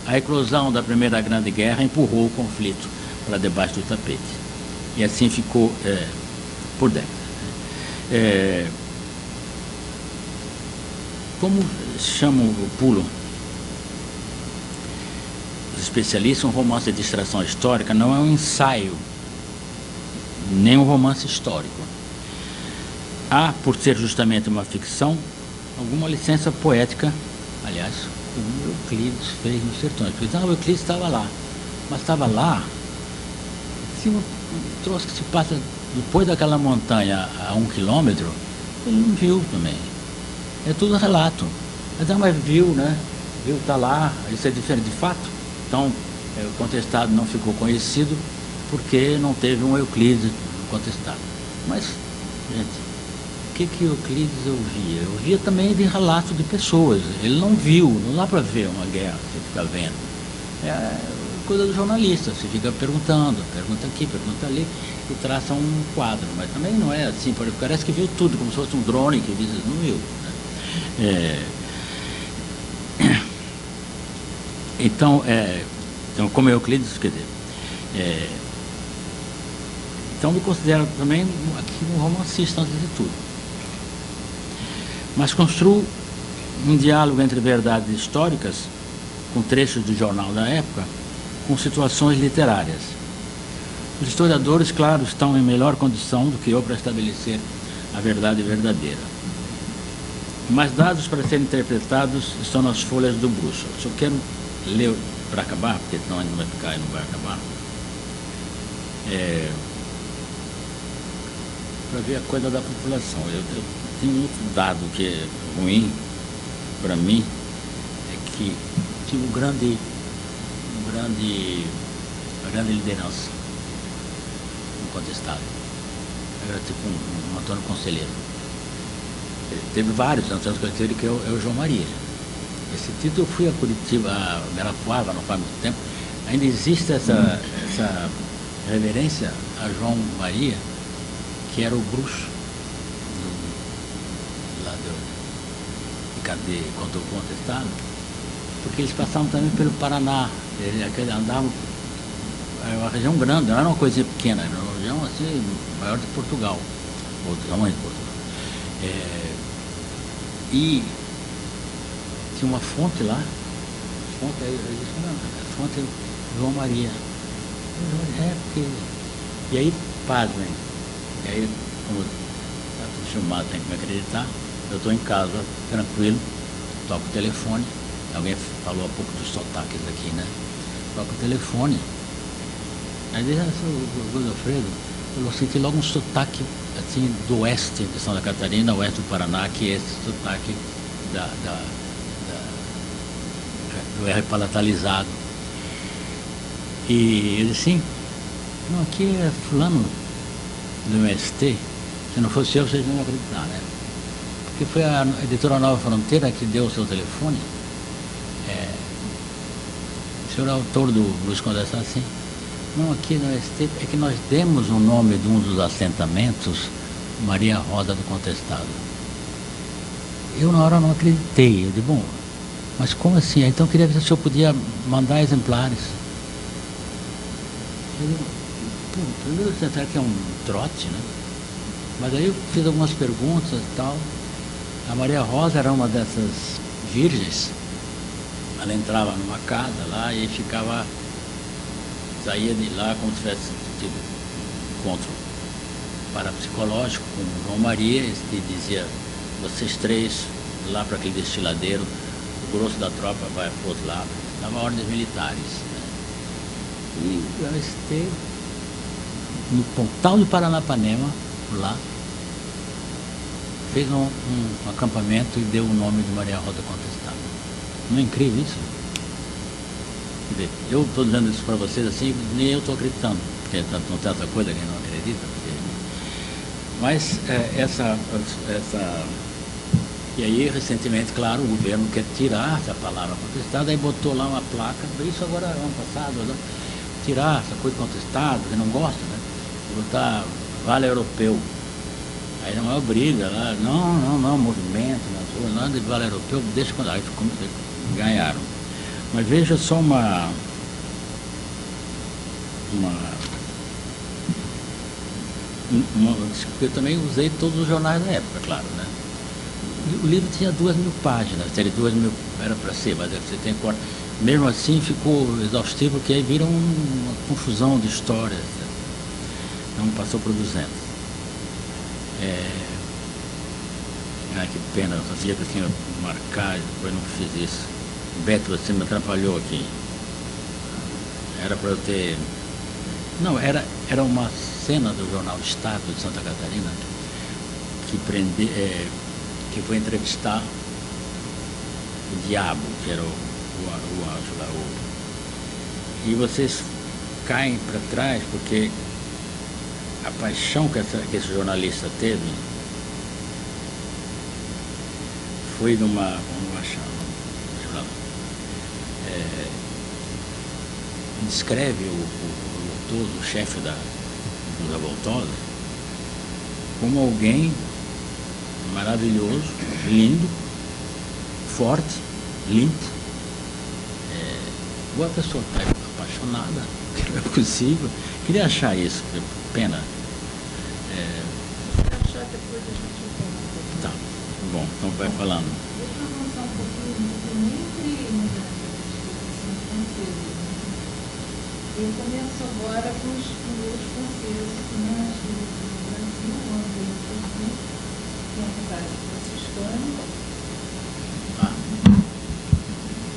a eclosão da Primeira Grande Guerra empurrou o conflito para debaixo do tapete. E assim ficou por décadas. Como chamam o pulo os especialistas, um romance de distração histórica não é um ensaio, nem um romance histórico. Há, por ser justamente uma ficção, alguma licença poética, aliás, como Euclides fez nos Sertões. Porque não, Euclides estava lá, mas estava lá, se um troço que se passa depois daquela montanha a 1 quilômetro, ele não viu também. É tudo relato. Mas viu, né? Viu, está lá, isso é diferente de fato. Então, o contestado não ficou conhecido porque não teve um Euclides contestado. Mas, gente, o que Euclides ouvia? Eu ouvia também de relato de pessoas. Ele não viu, não dá para ver uma guerra, você fica vendo. É coisa do jornalista, você fica perguntando, pergunta aqui, pergunta ali, e traça um quadro. Mas também não é assim, parece que viu tudo, como se fosse um drone que não viu. Né? Então, como Euclides, quer dizer, então me considero também aqui um romancista antes de tudo. Mas construo um diálogo entre verdades históricas, com trechos do jornal da época, com situações literárias. Os historiadores, claro, estão em melhor condição do que eu para estabelecer a verdade verdadeira. Mas dados para serem interpretados estão nas folhas do Bússola. Só quero ler para acabar, porque senão ainda vai ficar e não vai acabar. Para ver a coisa da população. Eu tenho um outro dado que é ruim para mim, é que tinha a grande liderança incontestável. Era tipo um Antônio Conselheiro. Teve vários Antônio Conselheiro, que é o João Maria. Esse título eu fui a Curitiba, a Berapuava, não faz muito tempo. Ainda existe essa reverência a João Maria, que era o bruxo lá de contra o contestado, porque eles passavam também pelo Paraná, eles andavam, era uma região grande, não era uma coisinha pequena, era uma região assim, maior de Portugal, ou do tamanho de Portugal. E tinha uma fonte lá, a fonte João Maria. E aí, pasmem, e aí, como está tudo filmado, tem que me acreditar, eu estou em casa, tranquilo, toco o telefone, alguém falou há pouco dos sotaques aqui, né? Toco o telefone, aí diz, o Godofredo, eu senti logo um sotaque assim, do oeste de Santa Catarina, oeste do Paraná, que é esse sotaque do R palatalizado. E ele disse, sim, não, aqui é fulano do MST, se não fosse eu, vocês não iam acreditar, né? Porque foi a editora Nova Fronteira que deu o seu telefone. O senhor é autor do Luiz Condessa, assim, não, aqui no MST é que nós demos o nome de um dos assentamentos, Maria Rosa do Contestado. Eu na hora não acreditei, eu disse, bom, mas como assim? Então eu queria ver se o senhor podia mandar exemplares. Eu digo, primeiro você sabe que é um trote, né? Mas aí eu fiz algumas perguntas e tal. A Maria Rosa era uma dessas virgens. Ela entrava numa casa lá e ficava, saía de lá como se tivesse tido um encontro parapsicológico com João Maria e dizia, vocês três, lá para aquele destiladeiro, o grosso da tropa vai para o outro lado. Dava ordens militares, né? E o MST, no Pontal do Paranapanema, lá, fez um acampamento e deu o nome de Maria Rosa Contestada. Não é incrível isso? Quer dizer, eu estou dizendo isso para vocês assim, nem eu estou acreditando, porque não tem outra coisa que não acredita. Porque... Mas E aí, recentemente, claro, o governo quer tirar essa palavra contestada, aí botou lá uma placa, isso agora ano passado, né? Tirar essa coisa contestada, que não gosta, né? Botar Vale Europeu. Aí na maior briga lá, não, movimento, nada de Vale Europeu, deixa quando. Aí ganharam. Mas veja só eu também usei todos os jornais da época, claro, né? O livro tinha 2.000 páginas, seria 2.000, era para ser, mas você tem corte. Mesmo assim ficou exaustivo, porque aí viram uma confusão de histórias. Não passou por 200. Ai, que pena, eu sabia que eu tinha marcado, depois não fiz isso. Beto, você me atrapalhou aqui. Era para eu ter... Não, era uma cena do jornal Estado de Santa Catarina que foi entrevistar o diabo, que era o anjo lá. E vocês caem para trás porque a paixão que esse jornalista teve foi numa... Vamos achar, descreve o chefe dos revoltosos como alguém maravilhoso, lindo, forte, limpo. Boa pessoa, tá apaixonada, que não é possível. Queria achar isso, pena. Achar depois a gente conta. Tá, bom, então vai falando. Deixa eu avançar um pouquinho entre eu começo agora com os meus franceses, né? Do Brasil, onde eu fui, que é a cidade franciscana,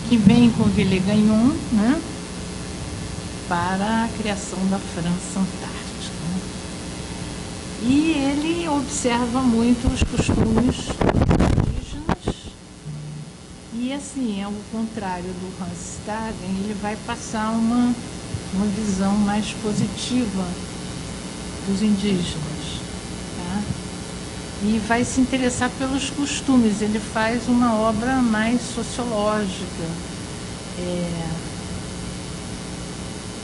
que vem com Villegagnon, né? Para a criação da França Antártica. Né? E ele observa muito os costumes indígenas e, assim, ao contrário do Hans Staden, ele vai passar uma visão mais positiva dos indígenas, tá? E vai se interessar pelos costumes. Ele faz uma obra mais sociológica.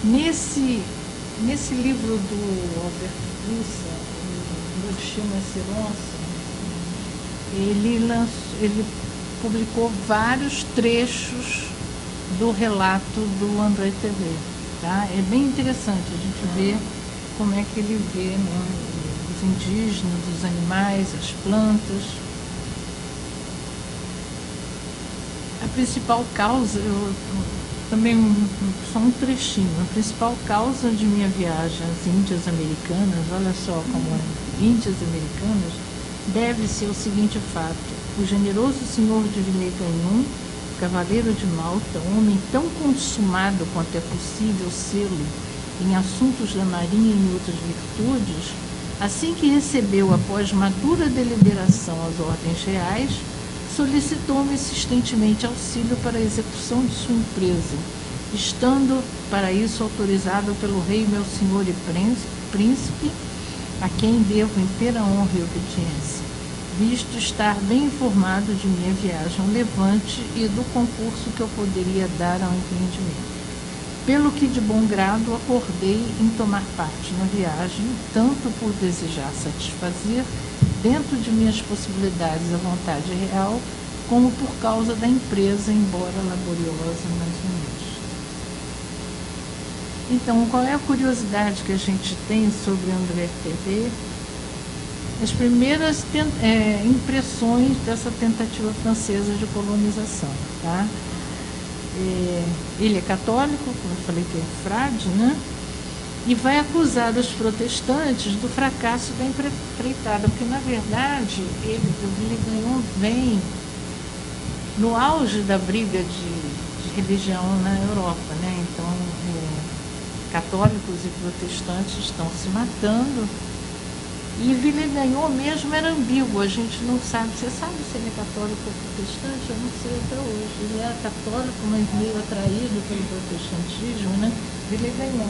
Nesse livro do Alberto Broussa, Agostinho Seronça, ele publicou vários trechos do relato do André TV. Tá? É bem interessante a gente ver como é que ele vê, né, os indígenas, os animais, as plantas. A principal causa, só um trechinho, a principal causa de minha viagem às Índias Americanas, olha só como é, Índias Americanas, deve-se ao seguinte fato: o generoso senhor de Villegagnon, cavaleiro de Malta, homem tão consumado quanto é possível sê-lo em assuntos da marinha e em outras virtudes, assim que recebeu, após madura deliberação, as ordens reais, solicitou-me insistentemente auxílio para a execução de sua empresa, estando para isso autorizado pelo rei meu senhor e príncipe, a quem devo inteira honra e obediência, visto estar bem informado de minha viagem ao Levante e do concurso que eu poderia dar ao empreendimento. Pelo que de bom grado acordei em tomar parte na viagem, tanto por desejar satisfazer, dentro de minhas possibilidades, a vontade real, como por causa da empresa, embora laboriosa, mais humilde. Então, qual é a curiosidade que a gente tem sobre André TV? As primeiras impressões dessa tentativa francesa de colonização, tá? Ele é católico, como eu falei que é frade, né? E vai acusar os protestantes do fracasso da empreitada, porque, na verdade, o Villegagnon vem no auge da briga de religião na Europa, né? Então, católicos e protestantes estão se matando, e Villegagnon mesmo era ambíguo, a gente não sabe. Você sabe se ele é católico ou protestante? Eu não sei até hoje. Ele era católico, mas meio atraído pelo protestantismo, né? Villegagnon.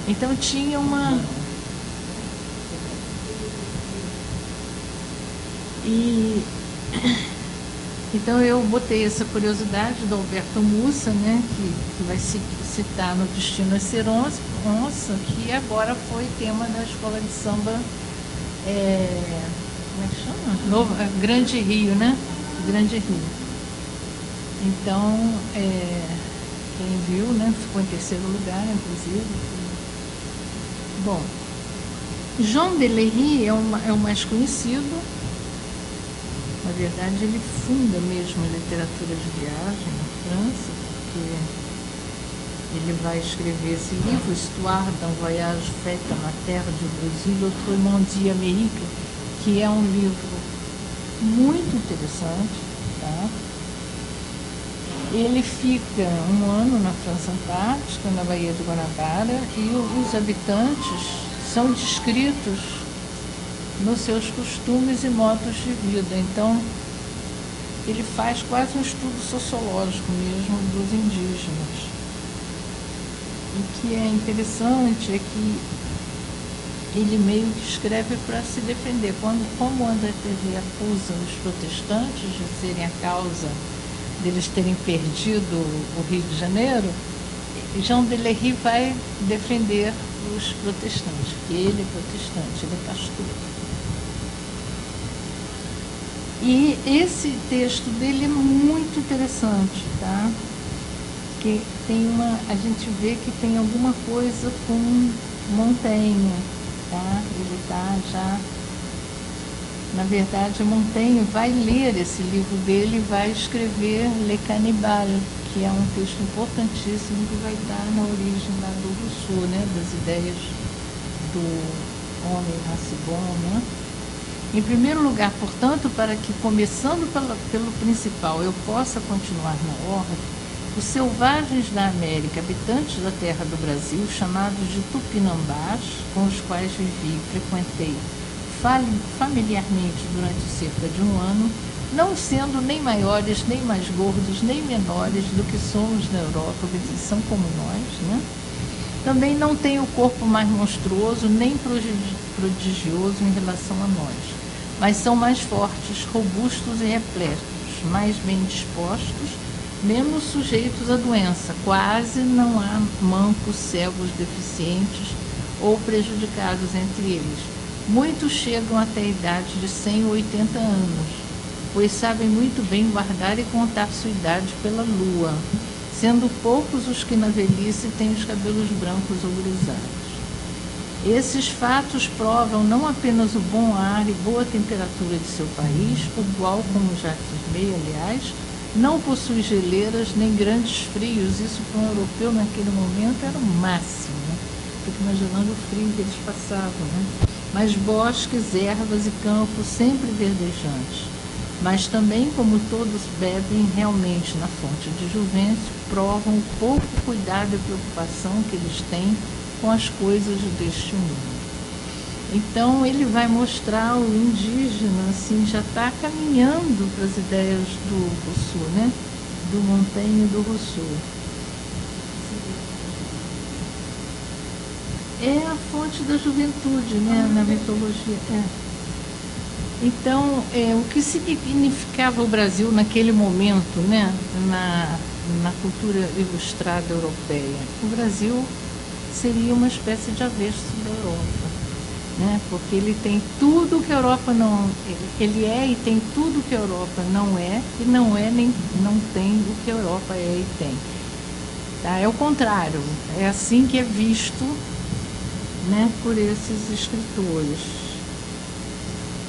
Então tinha uma... Então eu botei essa curiosidade do Alberto Mussa, né, que vai citar no Destino a Seronça, que agora foi tema da escola de samba, como é que chama? Grande Rio, né? Grande Rio. Então, quem viu, né, ficou em terceiro lugar, inclusive. Bom, Jean Delery é o mais conhecido. Na verdade, ele funda mesmo a literatura de viagem na França, porque ele vai escrever esse livro, Histoire d'un voyage fait à la terre du Brésil, autrement dit Amérique, que é um livro muito interessante, tá? Ele fica um ano na França Antártica, na Baía de Guanabara, e os habitantes são descritos nos seus costumes e modos de vida. Então, ele faz quase um estudo sociológico mesmo dos indígenas. E o que é interessante é que ele meio que escreve para se defender. Como o André TV acusa os protestantes de serem a causa deles terem perdido o Rio de Janeiro, Jean Delery vai defender os protestantes, porque ele é protestante, ele é pastor. E esse texto dele é muito interessante, tá? Que a gente vê que tem alguma coisa com Montaigne, tá? Ele está já... Na verdade, Montaigne vai ler esse livro dele e vai escrever Le Cannibal, que é um texto importantíssimo que vai estar na origem lá do Rousseau, né? Das ideias do homem raça-bom, né? Em primeiro lugar, portanto, para que, começando pelo principal, eu possa continuar na ordem, os selvagens da América, habitantes da terra do Brasil, chamados de tupinambás, com os quais vivi e frequentei familiarmente durante cerca de um ano, não sendo nem maiores, nem mais gordos, nem menores do que somos na Europa, eles são como nós, né? Também não têm o corpo mais monstruoso, nem prodigioso em relação a nós, mas são mais fortes, robustos e repletos, mais bem dispostos, menos sujeitos à doença. Quase não há mancos, cegos, deficientes ou prejudicados entre eles. Muitos chegam até a idade de 100 ou 80 anos, pois sabem muito bem guardar e contar sua idade pela lua, sendo poucos os que na velhice têm os cabelos brancos ou grisalhos. Esses fatos provam não apenas o bom ar e boa temperatura de seu país, o qual, como já afirmei, aliás, não possui geleiras nem grandes frios. Isso para um europeu naquele momento era o máximo, né? Fico imaginando o frio que eles passavam, né? Mas bosques, ervas e campos sempre verdejantes. Mas também, como todos bebem realmente na fonte de Juvencio, provam o pouco cuidado e preocupação que eles têm com as coisas deste mundo. Então ele vai mostrar o indígena, assim, já está caminhando para as ideias do Rousseau, né? Do Montaigne e do Rousseau. É a fonte da juventude, né? Na mitologia. Então, o que significava o Brasil naquele momento, né? Na cultura ilustrada europeia? O Brasil seria uma espécie de avesso da Europa, né? Porque ele tem tudo que a Europa não... Ele é e tem tudo que a Europa não é, e não é nem não tem o que a Europa é e tem. Tá? É o contrário, é assim que é visto, né, por esses escritores.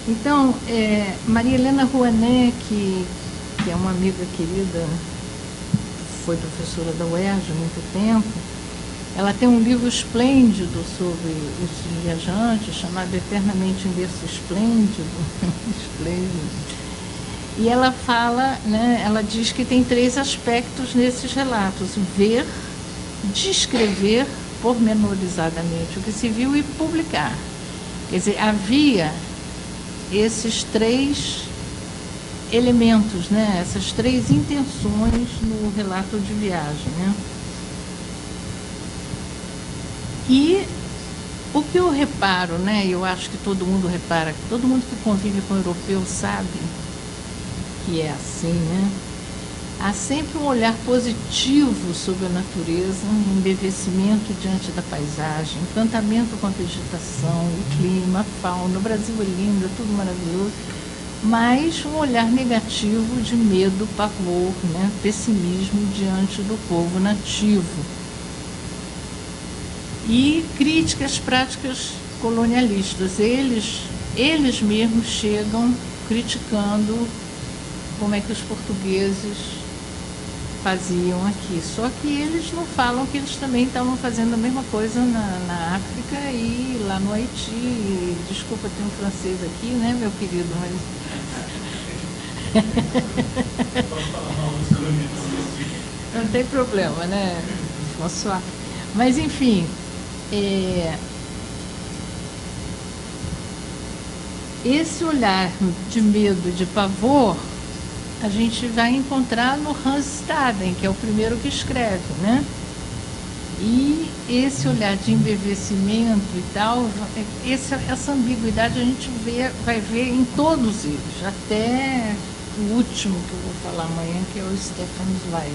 Então, Maria Helena Rouanet, que é uma amiga querida, foi professora da UERJ há muito tempo, ela tem um livro esplêndido sobre esses viajantes, chamado Eternamente em Berço Esplêndido. Esplêndido. E ela fala, né, ela diz que tem 3 aspectos nesses relatos: ver, descrever pormenorizadamente o que se viu e publicar. Quer dizer, havia esses 3 elementos, né, essas 3 intenções no relato de viagem, né? E o que eu reparo, né, eu acho que todo mundo repara, todo mundo que convive com o europeu sabe que é assim, né? Há sempre um olhar positivo sobre a natureza, um embevecimento diante da paisagem, encantamento com a vegetação, o clima, a fauna. O Brasil é lindo, é tudo maravilhoso, mas um olhar negativo de medo, pavor, né, pessimismo diante do povo nativo. E críticas práticas colonialistas. Eles mesmos chegam criticando como é que os portugueses faziam aqui. Só que eles não falam que eles também estavam fazendo a mesma coisa na África e lá no Haiti. E, desculpa, tem um francês aqui, né, meu querido? Mas... não tem problema, né, François? Mas, enfim... esse olhar de medo, de pavor, a gente vai encontrar no Hans Staden, que é o primeiro que escreve, né? E esse olhar de embevecimento e tal, essa ambiguidade a gente vai ver em todos eles, até o último que eu vou falar amanhã, que é o Stefan Zweig.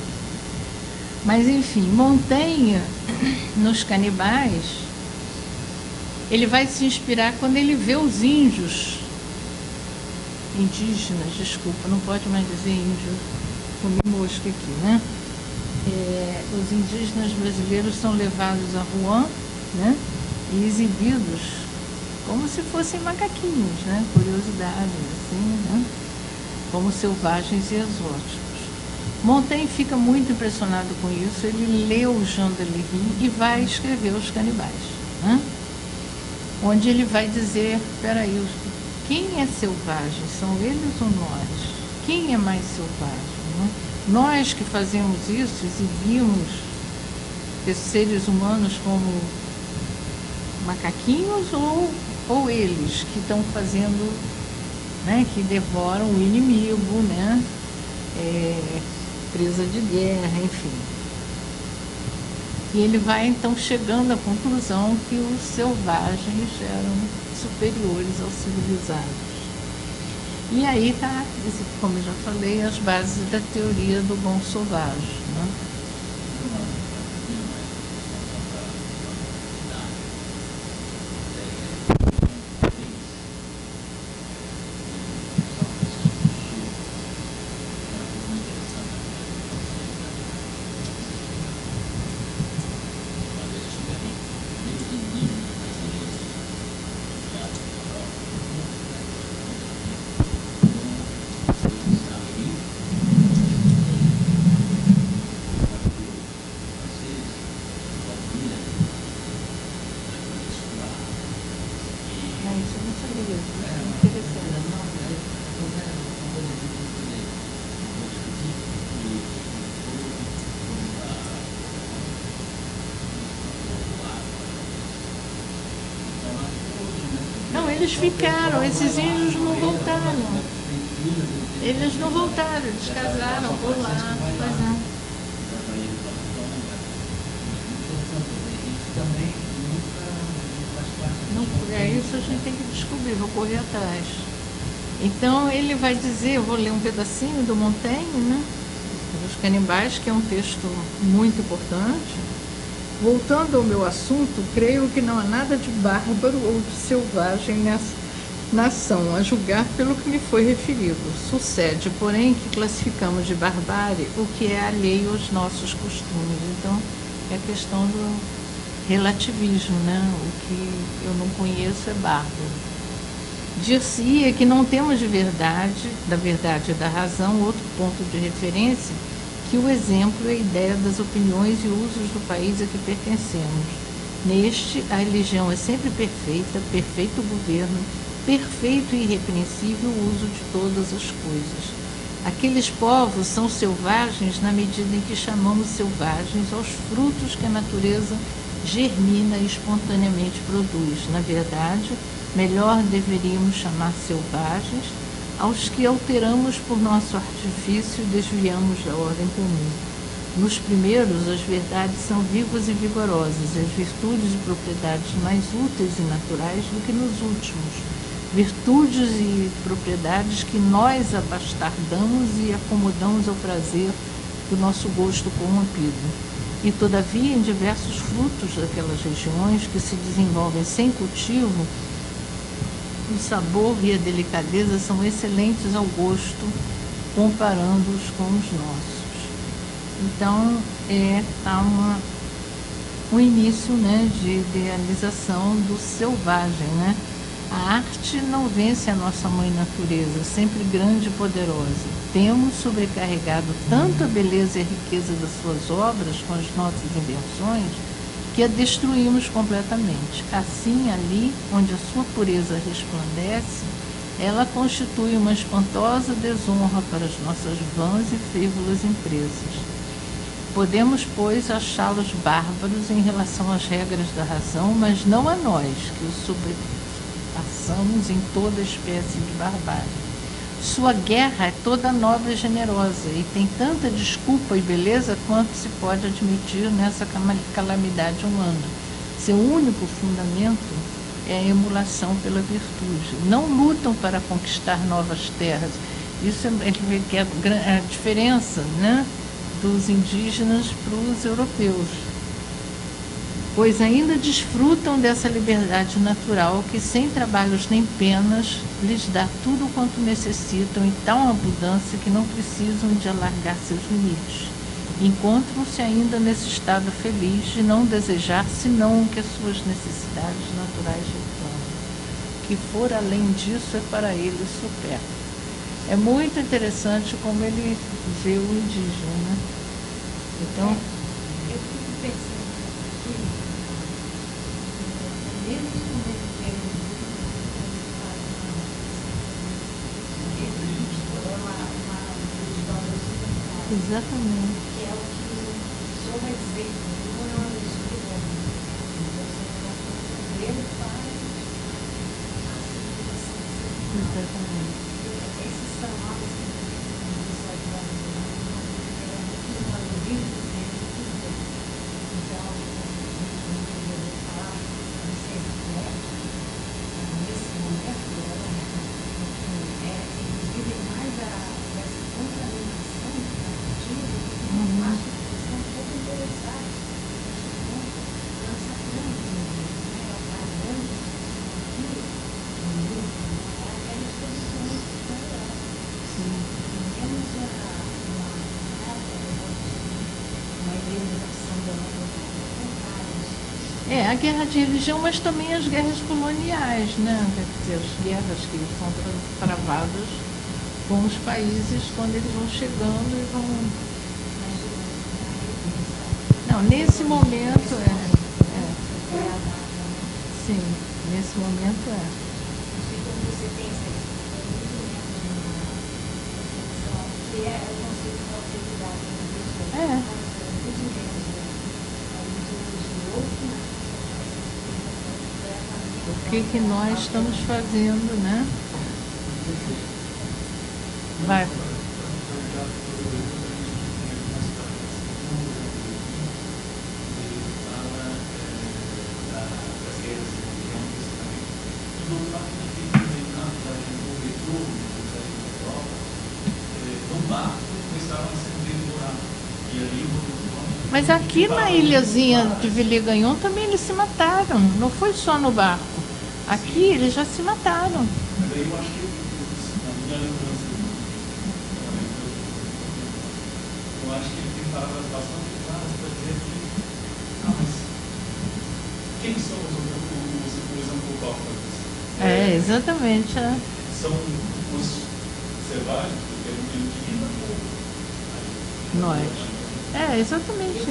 Mas, enfim, Montaigne, nos Canibais, ele vai se inspirar quando ele vê os indígenas, desculpa, não pode mais dizer índio, comi mosca aqui, né? Os indígenas brasileiros são levados a Rouen, né, e exibidos como se fossem macaquinhos, né? Curiosidades, assim, né? Como selvagens e exóticos. Montaigne fica muito impressionado com isso, ele leu Jean Delery e vai escrever Os Canibais, né? Onde ele vai dizer, peraí, quem é selvagem? São eles ou nós? Quem é mais selvagem, né? Nós que fazemos isso, exibimos esses seres humanos como macaquinhos ou eles que estão fazendo, né, que devoram o inimigo, né? Presa de guerra, enfim. E ele vai então chegando à conclusão que os selvagens eram superiores aos civilizados. E aí está, como eu já falei, as bases da teoria do bom sauvage, né? Não, eles ficaram, esses índios não voltaram. Eles não voltaram, eles casaram por lá. Pois é. Não, é isso a gente tem que descobrir, vou correr atrás. Então ele vai dizer, eu vou ler um pedacinho do Montaigne, né? Os Canibais, que é um texto muito importante. Voltando ao meu assunto, creio que não há nada de bárbaro ou de selvagem nessa nação, a julgar pelo que me foi referido. Sucede, porém, que classificamos de barbárie o que é alheio aos nossos costumes. Então, é a questão do relativismo, né? O que eu não conheço é bárbaro. Dir-se-ia que não temos de verdade, da verdade e da razão, outro ponto de referência, que o exemplo é a ideia das opiniões e usos do país a que pertencemos. Neste, a religião é sempre perfeita, perfeito governo, perfeito e irrepreensível uso de todas as coisas. Aqueles povos são selvagens na medida em que chamamos selvagens aos frutos que a natureza germina e espontaneamente produz. Na verdade, melhor deveríamos chamar selvagens aos que alteramos por nosso artifício e desviamos da ordem comum. Nos primeiros, as verdades são vivas e vigorosas, e as virtudes e propriedades mais úteis e naturais do que nos últimos. Virtudes e propriedades que nós abastardamos e acomodamos ao prazer do nosso gosto corrompido. E, todavia, em diversos frutos daquelas regiões que se desenvolvem sem cultivo, o sabor e a delicadeza são excelentes ao gosto, comparando-os com os nossos. Então, tá um início, né, de idealização do selvagem, né? A arte não vence a nossa mãe natureza, sempre grande e poderosa. Temos sobrecarregado tanto a beleza e a riqueza das suas obras com as nossas invenções que a destruímos completamente. Assim, ali onde a sua pureza resplandece, ela constitui uma espantosa desonra para as nossas vãs e frívolas empresas. Podemos, pois, achá-los bárbaros em relação às regras da razão, mas não a nós, que os sobrepassamos em toda espécie de barbárie. Sua guerra é toda nobre e generosa, e tem tanta desculpa e beleza quanto se pode admitir nessa calamidade humana. Seu único fundamento é a emulação pela virtude. Não lutam para conquistar novas terras. Isso é a diferença, né, dos indígenas para os europeus, pois ainda desfrutam dessa liberdade natural que, sem trabalhos nem penas, lhes dá tudo quanto necessitam em tal abundância que não precisam de alargar seus limites. Encontram-se ainda nesse estado feliz de não desejar senão o que as suas necessidades naturais reclamam. O que for além disso é para eles supérfluo. É muito interessante como ele vê o indígena, né? Então, eu fico pensando aqui, mesmo quando ele vê exatamente. que é o que o senhor vai dizer, não é uma escuridão. Então, ele faz a civilização. Exatamente. Esses são obras que a gente vai então, a gente poderia falar de ser eclético, nesse momento, eles vivem mais essa contaminação narrativa, que eu acho que são um pouco interessados nessa grande, né, a grande aquilo, no mundo, aquela exposição cultural. Menos uma idealização da humanidade. A guerra de religião, mas também as guerras coloniais, né? Quer dizer, as guerras que são travadas com os países quando eles vão chegando e vão... Não, nesse momento Sim, nesse momento quando você pensa isso, é muito menos uma que é o conceito de autoridade da pessoa. É. Muito menos, né? Muito menos de outro, né? O que nós estamos fazendo, né? Vai. Mas aqui na ilhazinha de Villegagnon também eles se mataram. Não foi só no barco. Aqui eles já se mataram. Mas aí eu acho que, na minha lembrança, eu acho que ele tem palavras bastante claras para dizer que, mas quem são os antropófagos? Exatamente. É. São os selvagens, porque ele tinha Nós. Exatamente isso.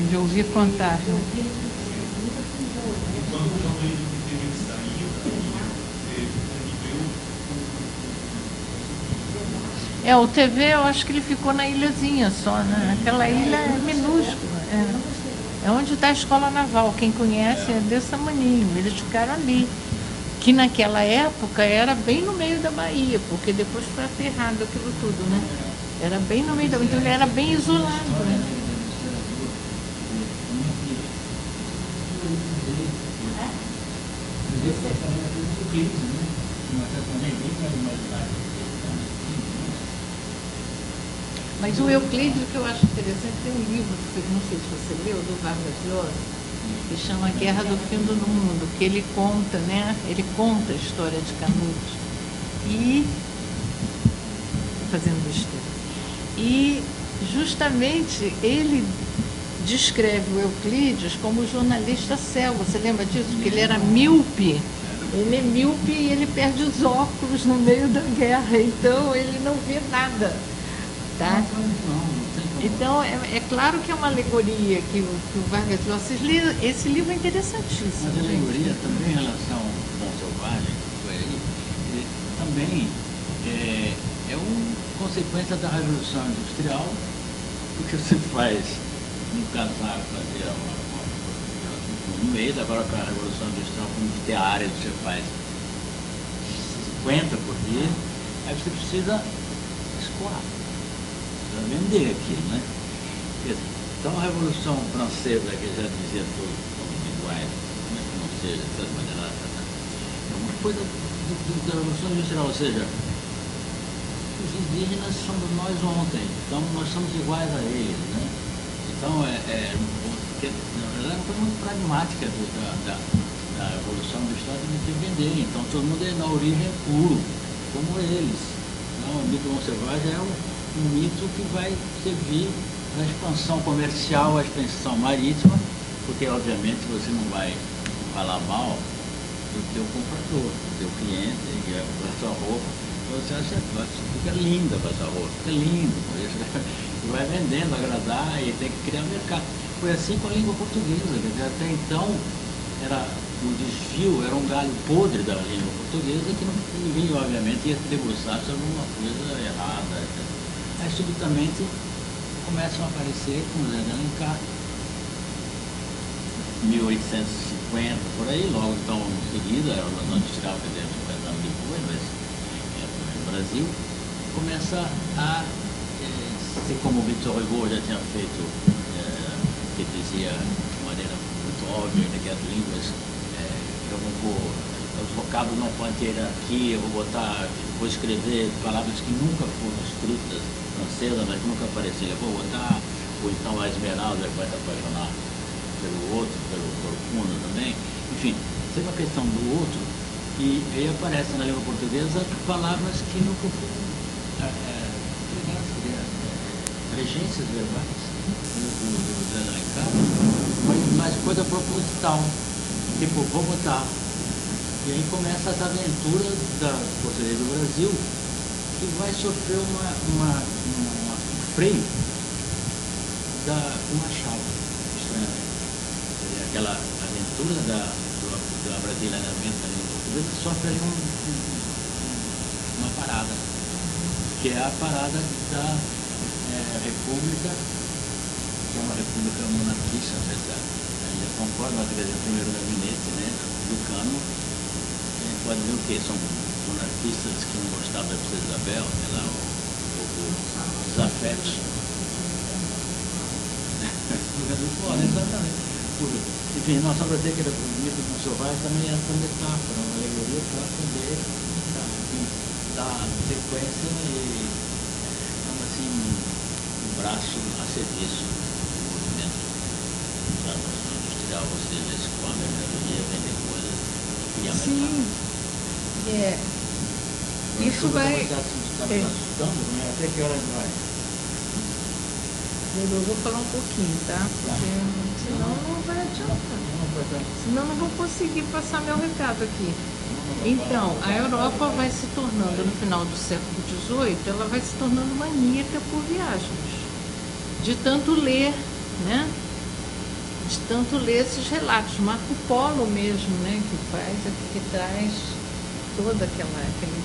De ouvir contar. quando ele teve que sair, O TV, eu acho que ele ficou na ilhazinha só, né? Aquela ilha é minúscula. É onde está a escola naval. Quem conhece é desse tamanhinho. Eles ficaram ali. Que naquela época era bem no meio da Bahia, porque depois foi aterrado aquilo tudo, né? Era bem no meio da Bahia, então ele era bem isolado, né? Mas o Euclides, o que eu acho interessante, tem um livro, que não sei se você leu, do Vargas Llosa, que chama Guerra do Fim do Mundo, que ele conta, né? Ele conta a história de Canudos. E fazendo besteira. E justamente ele descreve o Euclides como jornalista cego. Você lembra disso? Que ele era míope. Ele é míope e ele perde os óculos no meio da guerra, então ele não vê nada. Tá? Então, é claro que é uma alegoria que o Vargas Llosa... Esse livro é interessantíssimo. Mas a alegoria também em relação ao Bom Selvagem, que foi aí, ele também é uma consequência da Revolução Industrial, porque você faz um casaco, fazer no meio da própria Revolução Industrial, como tem a área que você faz 50 por dia, aí você precisa escoar. Vender aquilo, né? Então a Revolução Francesa, que já dizia todos somos iguais, né? Que não seja de certa maneira, é uma coisa da Revolução Industrial, ou seja, os indígenas somos nós ontem, então nós somos iguais a eles, né? Então na verdade é uma coisa muito pragmática da Revolução Industrial de vender, então todo mundo na origem é puro, como eles. Então o mito Bom Selvagem é um mito que vai servir à expansão comercial, à expansão marítima, porque obviamente você não vai falar mal do teu comprador, do teu cliente, que vai comprar sua roupa, você acha que fica linda para essa roupa, fica lindo, e vai vendendo, agradar, e tem que criar mercado. Foi assim com a língua portuguesa, quer dizer, até então o desvio era um galho podre da língua portuguesa que ninguém obviamente ia debruçar sobre uma coisa errada, etc. Aí subitamente começam a aparecer, como Zé de Alencar, 1850, por aí, logo então em seguida, a Revolução Industrial, quer dizer, 50 anos depois, mas no Brasil, começa a ser como o Victor Hugo já tinha feito, que dizia de maneira muito óbvia, né, que as línguas, eu vou pôr, os vocábulos não podem ter aqui, eu vou escrever palavras que nunca foram escritas francesa, mas nunca apareceram. Eu vou botar, ou então a Esmeralda que vai se apaixonar pelo outro, pelo profundo também. Enfim, sempre a questão do outro, e aí aparecem na língua portuguesa palavras que nunca foram regências verbais do Zé de Alencar, mas coisa proposital. Tipo, vou botar E aí começa essa aventura da Portuguesa do Brasil, que vai sofrer um freio do Machado, estranhamente. Quer dizer, aquela aventura do abrasileiramento da língua portuguesa sofre ali uma parada, que é a parada da República, que é uma república monarquista, apesar. Ainda concordo, mas, por exemplo, o primeiro gabinete, né, do Cano, a gente pode dizer o quê? São monarquistas que não gostavam da princesa Isabel, sei lá, os afetos. Exatamente. Enfim, nossa biblioteca bonita do Soares também é essa metáfora, uma alegoria para poder dar sequência e, assim, um braço a serviço do movimento da Revolução Industrial, ou seja, escoar mercadoria, vender coisas e criar mercado. Sim, isso vai... Até que horas vai? Eu vou falar um pouquinho, tá? Porque senão não vai adiantar. Senão não vou conseguir passar meu recado aqui. Então, a Europa vai se tornando, no final do século XVIII, ela vai se tornando maníaca por viagens. De tanto ler, né? De tanto ler esses relatos. Marco Polo mesmo, né? Que traz todo aquele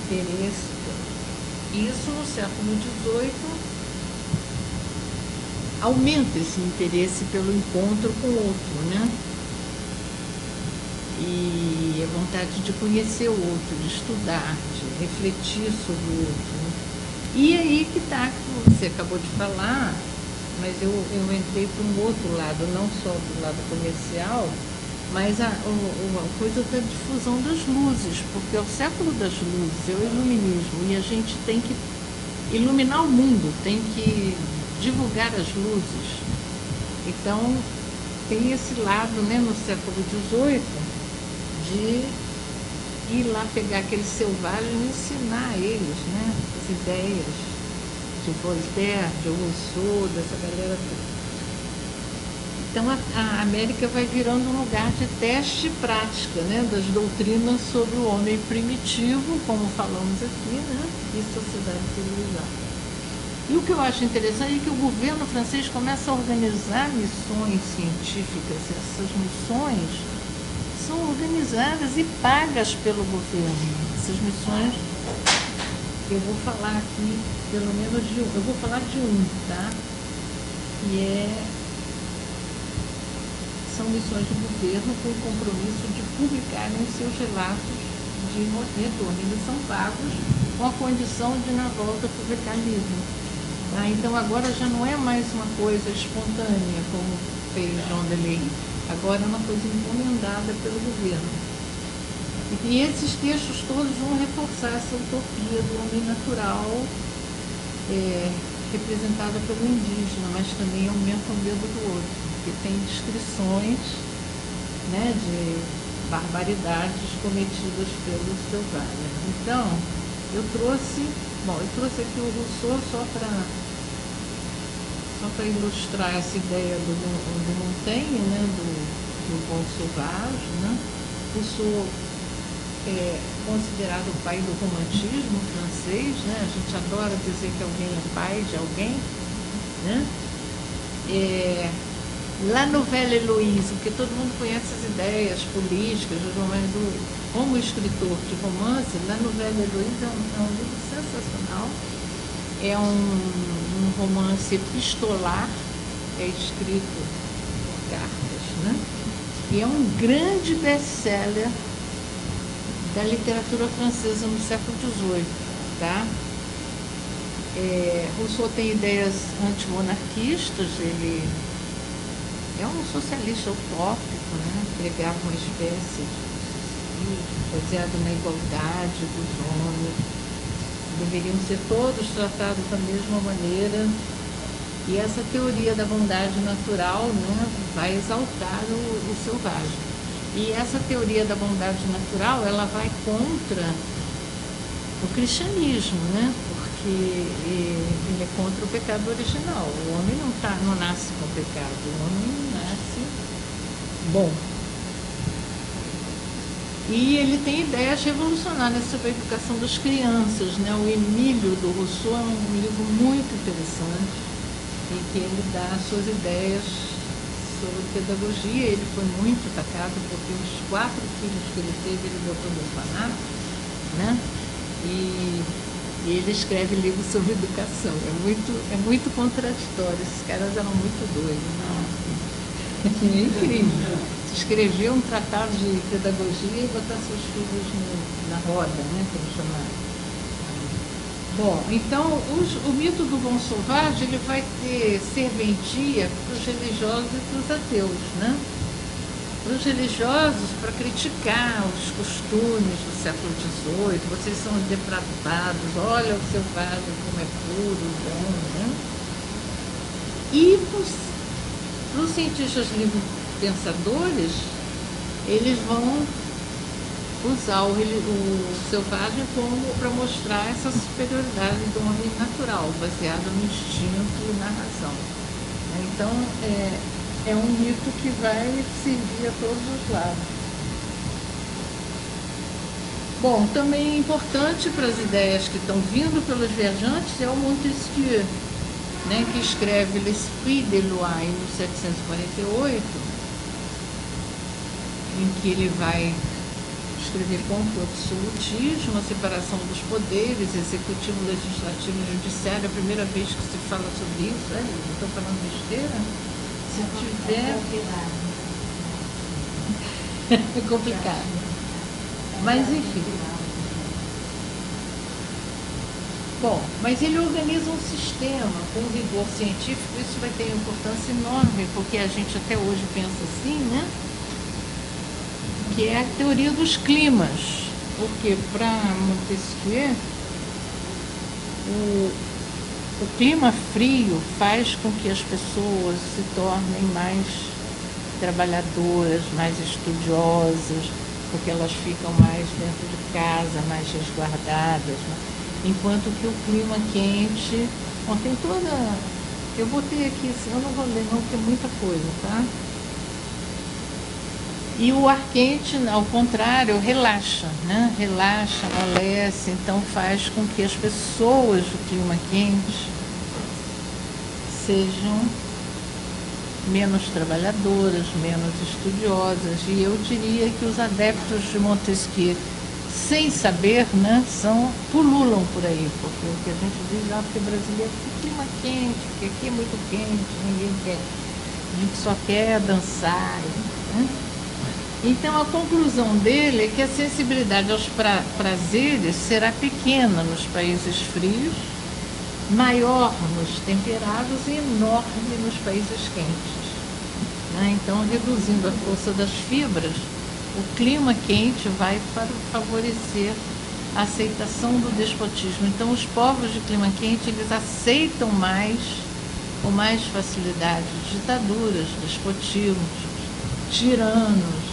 interesse. Isso no século XVIII aumenta esse interesse pelo encontro com o outro, né? E a vontade de conhecer o outro, de estudar, de refletir sobre o outro, né? E aí que está, que você acabou de falar, mas eu entrei para um outro lado, não só do lado comercial, mas a coisa da difusão das luzes, porque é o século das luzes, é o iluminismo, e a gente tem que iluminar o mundo, tem que divulgar as luzes. Então, tem esse lado, né, no século XVIII, de ir lá pegar aqueles selvagens e ensinar a eles, né, as ideias de Voltaire, de Rousseau, dessa galera toda. Então, a América vai virando um lugar de teste e prática, né, das doutrinas sobre o homem primitivo, como falamos aqui, né, e sociedade civilizada. E o que eu acho interessante é que o governo francês começa a organizar missões científicas. Essas missões são organizadas e pagas pelo governo. Essas missões, eu vou falar aqui, pelo menos de um. Eu vou falar de um, tá? Que são missões do governo com o compromisso de publicarem os seus relatos de retorno. Eles são pagos com a condição de, na volta, publicar livro. Então agora já não é mais uma coisa espontânea, como fez João Delay. Agora é uma coisa encomendada pelo governo. E esses textos todos vão reforçar essa utopia do homem natural, representada pelo indígena, mas também aumenta o medo do outro, porque tem descrições, né, de barbaridades cometidas pelos selvagens. Então, eu trouxe aqui o Rousseau só para ilustrar essa ideia do Montaigne, né, do bom selvagem, né? Rousseau é considerado o pai do romantismo francês, né? A gente adora dizer que alguém é pai de alguém, né? La Nouvelle Héloïse, porque todo mundo conhece as ideias políticas, mas como escritor de romance, La Nouvelle Héloïse é um livro sensacional. É um romance epistolar, é escrito por cartas, né? E é um grande best-seller da literatura francesa no século XVIII, tá? Rousseau tem ideias antimonarquistas, ele é um socialista utópico, né? Pregava uma espécie de baseado na igualdade dos homens, deveriam ser todos tratados da mesma maneira. E essa teoria da bondade natural, né, vai exaltar o selvagem. E essa teoria da bondade natural, ela vai contra o cristianismo, né? Porque ele é contra o pecado original. O homem não nasce com pecado, o homem nasce bom. E ele tem ideias revolucionárias sobre a educação das crianças, né? O Emílio do Rousseau é um livro muito interessante, em que ele dá suas ideias sobre pedagogia. Ele foi muito atacado porque os 4 filhos que ele teve, ele botou no orfanato, né? E ele escreve livros sobre educação. É muito contraditório. Esses caras eram muito doidos, né? É incrível. Escrever um tratado de pedagogia e botar seus filhos na roda, né? Que eles chamaram. Bom, então o mito do bom selvagem, ele vai ter serventia para os religiosos e para os ateus, né? Para os religiosos, para criticar os costumes do século XVIII, vocês são depravados, olha o selvagem como é puro, bom, né? E para os cientistas livre-pensadores, eles vão usar o selvagem como para mostrar essa superioridade do homem natural, baseado no instinto e na razão. Então, é um mito que vai servir a todos os lados. Bom, também importante para as ideias que estão vindo pelos viajantes é o Montesquieu, né, que escreve L'Esprit des Lois em 1748, em que ele vai escrever contra o absolutismo, a separação dos poderes, executivo, legislativo e judiciário. É a primeira vez que se fala sobre isso, não estou falando besteira? Se tiver... É complicado. Mas, enfim. Bom, mas ele organiza um sistema com rigor científico. Isso vai ter importância enorme, porque a gente até hoje pensa assim, né? Que é a teoria dos climas. Porque, para Montesquieu, o clima frio faz com que as pessoas se tornem mais trabalhadoras, mais estudiosas, porque elas ficam mais dentro de casa, mais resguardadas, né? Enquanto que o clima quente... Bom, tem toda... Eu botei aqui, assim, eu não vou ler não, porque é muita coisa, tá? E o ar quente, ao contrário, relaxa, né? Relaxa, amolece, então faz com que as pessoas do clima quente sejam menos trabalhadoras, menos estudiosas. E eu diria que os adeptos de Montesquieu, sem saber, né, pululam por aí, porque o que a gente diz lá, porque brasileiro tem clima quente, porque aqui é muito quente, ninguém quer, a gente só quer dançar, né? Então, a conclusão dele é que a sensibilidade aos prazeres será pequena nos países frios, maior nos temperados e enorme nos países quentes, né? Então, reduzindo a força das fibras, o clima quente vai favorecer a aceitação do despotismo. Então, os povos de clima quente, eles aceitam com mais facilidade, ditaduras, despotismos, tiranos.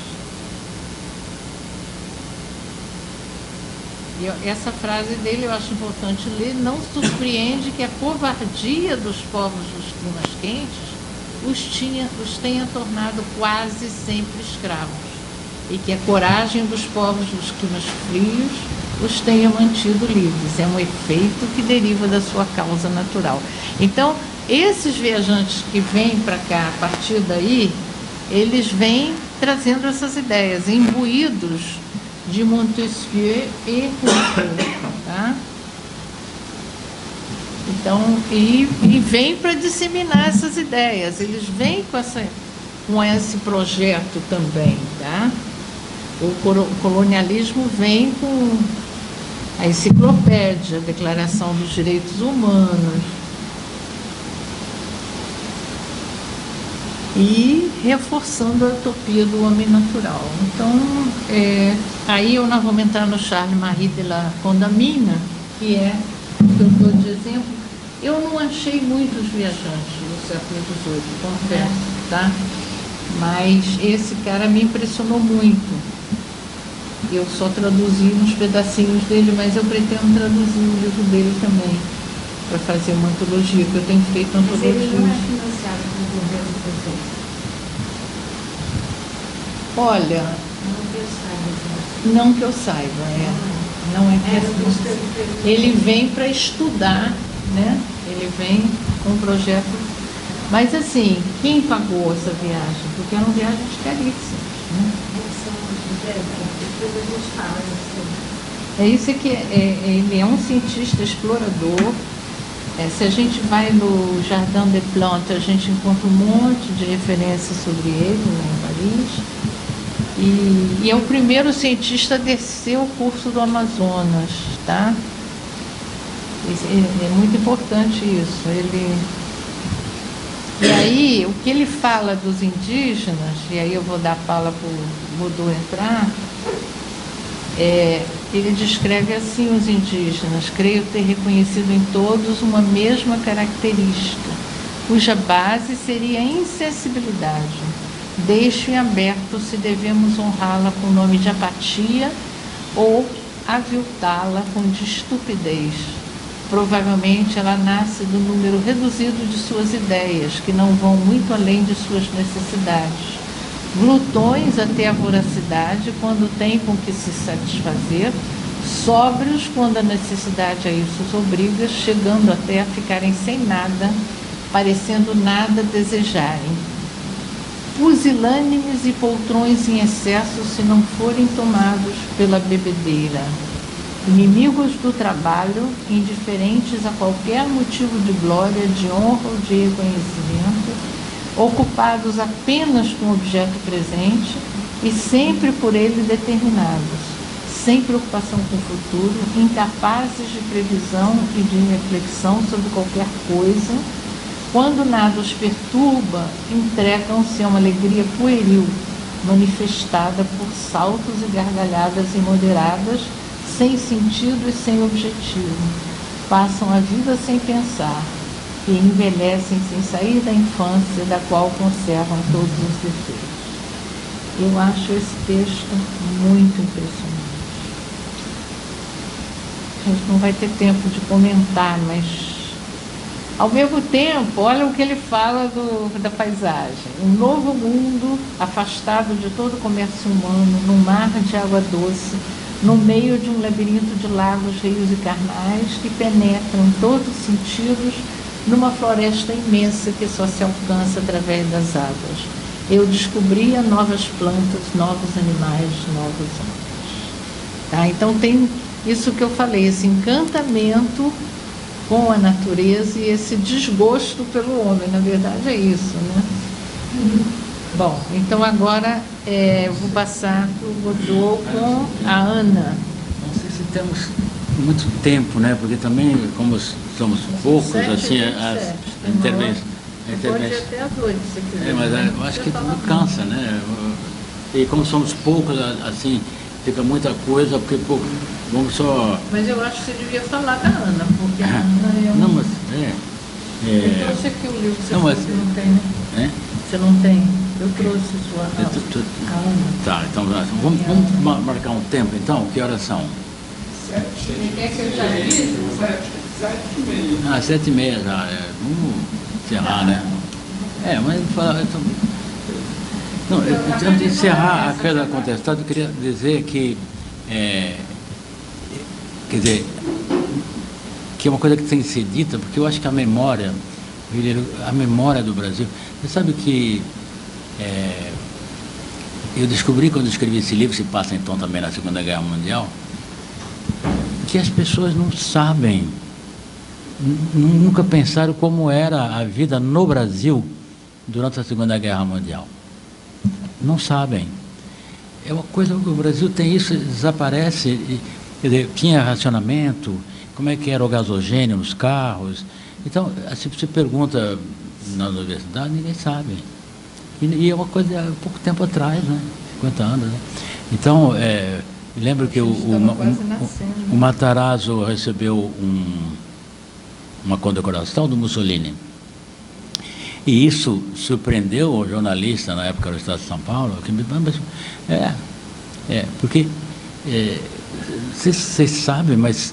E essa frase dele eu acho importante ler. Não surpreende que a covardia dos povos dos climas quentes os tenha tornado quase sempre escravos, e que a coragem dos povos dos climas frios os tenha mantido livres. É um efeito que deriva da sua causa natural. Então, esses viajantes que vêm para cá a partir daí, eles vêm trazendo essas ideias, imbuídos de Montesquieu e Rousseau, tá? Então, e vem para disseminar essas ideias. Eles vêm com esse projeto também, tá? O colonialismo vem com a enciclopédia, a Declaração dos Direitos Humanos, e reforçando a utopia do homem natural. Então, aí nós vamos entrar no Charles-Marie de la Condamine, que é o que eu dou de exemplo. Eu não achei muitos viajantes do século XVIII, confesso, tá? Mas esse cara me impressionou muito. Eu só traduzi uns pedacinhos dele, mas eu pretendo traduzir o livro dele também, para fazer uma antologia, que eu tenho feito antologia. Mas ele não é financiado pelo governo presente? Olha, Não pensar nesse. Não que eu saiba, não é que ele vem para estudar, né? Ele vem com um projeto. Mas assim, quem pagou essa viagem? Porque eram viagens caríssimas, né? Depois a gente fala isso. É isso que ele é um cientista explorador. Se a gente vai no Jardin des Plantes, a gente encontra um monte de referências sobre ele, lá em Paris. E é o primeiro cientista a descer o curso do Amazonas, tá? É muito importante isso. E aí, o que ele fala dos indígenas, e aí eu vou dar a fala para o Godot entrar, ele descreve assim os indígenas: creio ter reconhecido em todos uma mesma característica, cuja base seria a insensibilidade. Deixo em aberto se devemos honrá-la com o nome de apatia ou aviltá-la com de estupidez. Provavelmente ela nasce do número reduzido de suas ideias, que não vão muito além de suas necessidades. Glutões até a voracidade quando têm com que se satisfazer, sóbrios quando a necessidade a isso os obriga, chegando até a ficarem sem nada, parecendo nada desejarem. Pusilânimes e poltrões em excesso se não forem tomados pela bebedeira. Inimigos do trabalho, indiferentes a qualquer motivo de glória, de honra ou de reconhecimento, ocupados apenas com o objeto presente e sempre por ele determinados, sem preocupação com o futuro, incapazes de previsão e de reflexão sobre qualquer coisa. Quando nada os perturba, entregam-se a uma alegria pueril, manifestada por saltos e gargalhadas imoderadas, sem sentido e sem objetivo. Passam a vida sem pensar e envelhecem sem sair da infância, da qual conservam todos os defeitos. Eu acho esse texto muito impressionante. A gente não vai ter tempo de comentar, mas ao mesmo tempo, olha o que ele fala da paisagem. Um novo mundo, afastado de todo o comércio humano, num mar de água doce, no meio de um labirinto de lagos, rios e carnais que penetram em todos os sentidos numa floresta imensa que só se alcança através das águas. Eu descobria novas plantas, novos animais, novos homens. Tá? Então tem isso que eu falei, esse encantamento com a natureza e esse desgosto pelo homem, na verdade é isso, né? Bom, então agora vou passar para o Godot com a Ana. Não sei se temos muito tempo, né? Porque também, como somos poucos, assim, as intervenções. Pode ir até às 8, se quiser. Mas eu acho que tudo cansa, né? E como somos poucos, assim, fica muita coisa, porque vamos só... Mas eu acho que você devia falar da Ana, porque a Ana é um... Não, mas... Eu trouxe aqui o livro que você não, falou mas, que não tem, né? Você não tem? Eu trouxe a Ana. Tá, então vamos marcar um tempo, então? Que horas são? 7. Você quer que eu já avise? 7h30. 7h30 já. Vamos encerrar, né? Mas falar... Não, antes de encerrar a queda contestada, eu queria dizer que, quer dizer, que é uma coisa que tem que ser dita, porque eu acho que a memória do Brasil... Você sabe que eu descobri quando escrevi esse livro, se passa então também na Segunda Guerra Mundial, que as pessoas não sabem, nunca pensaram como era a vida no Brasil durante a Segunda Guerra Mundial. Não sabem. É uma coisa que o Brasil tem isso, desaparece. Quer dizer, tinha racionamento, como é que era o gasogênio nos carros. Então, se você pergunta na universidade, ninguém sabe. E é uma coisa há pouco tempo atrás, né? 50 anos, né? Então, lembro que o Matarazzo recebeu uma condecoração do Mussolini. E isso surpreendeu o jornalista na época do Estado de São Paulo, que me porque vocês sabem, mas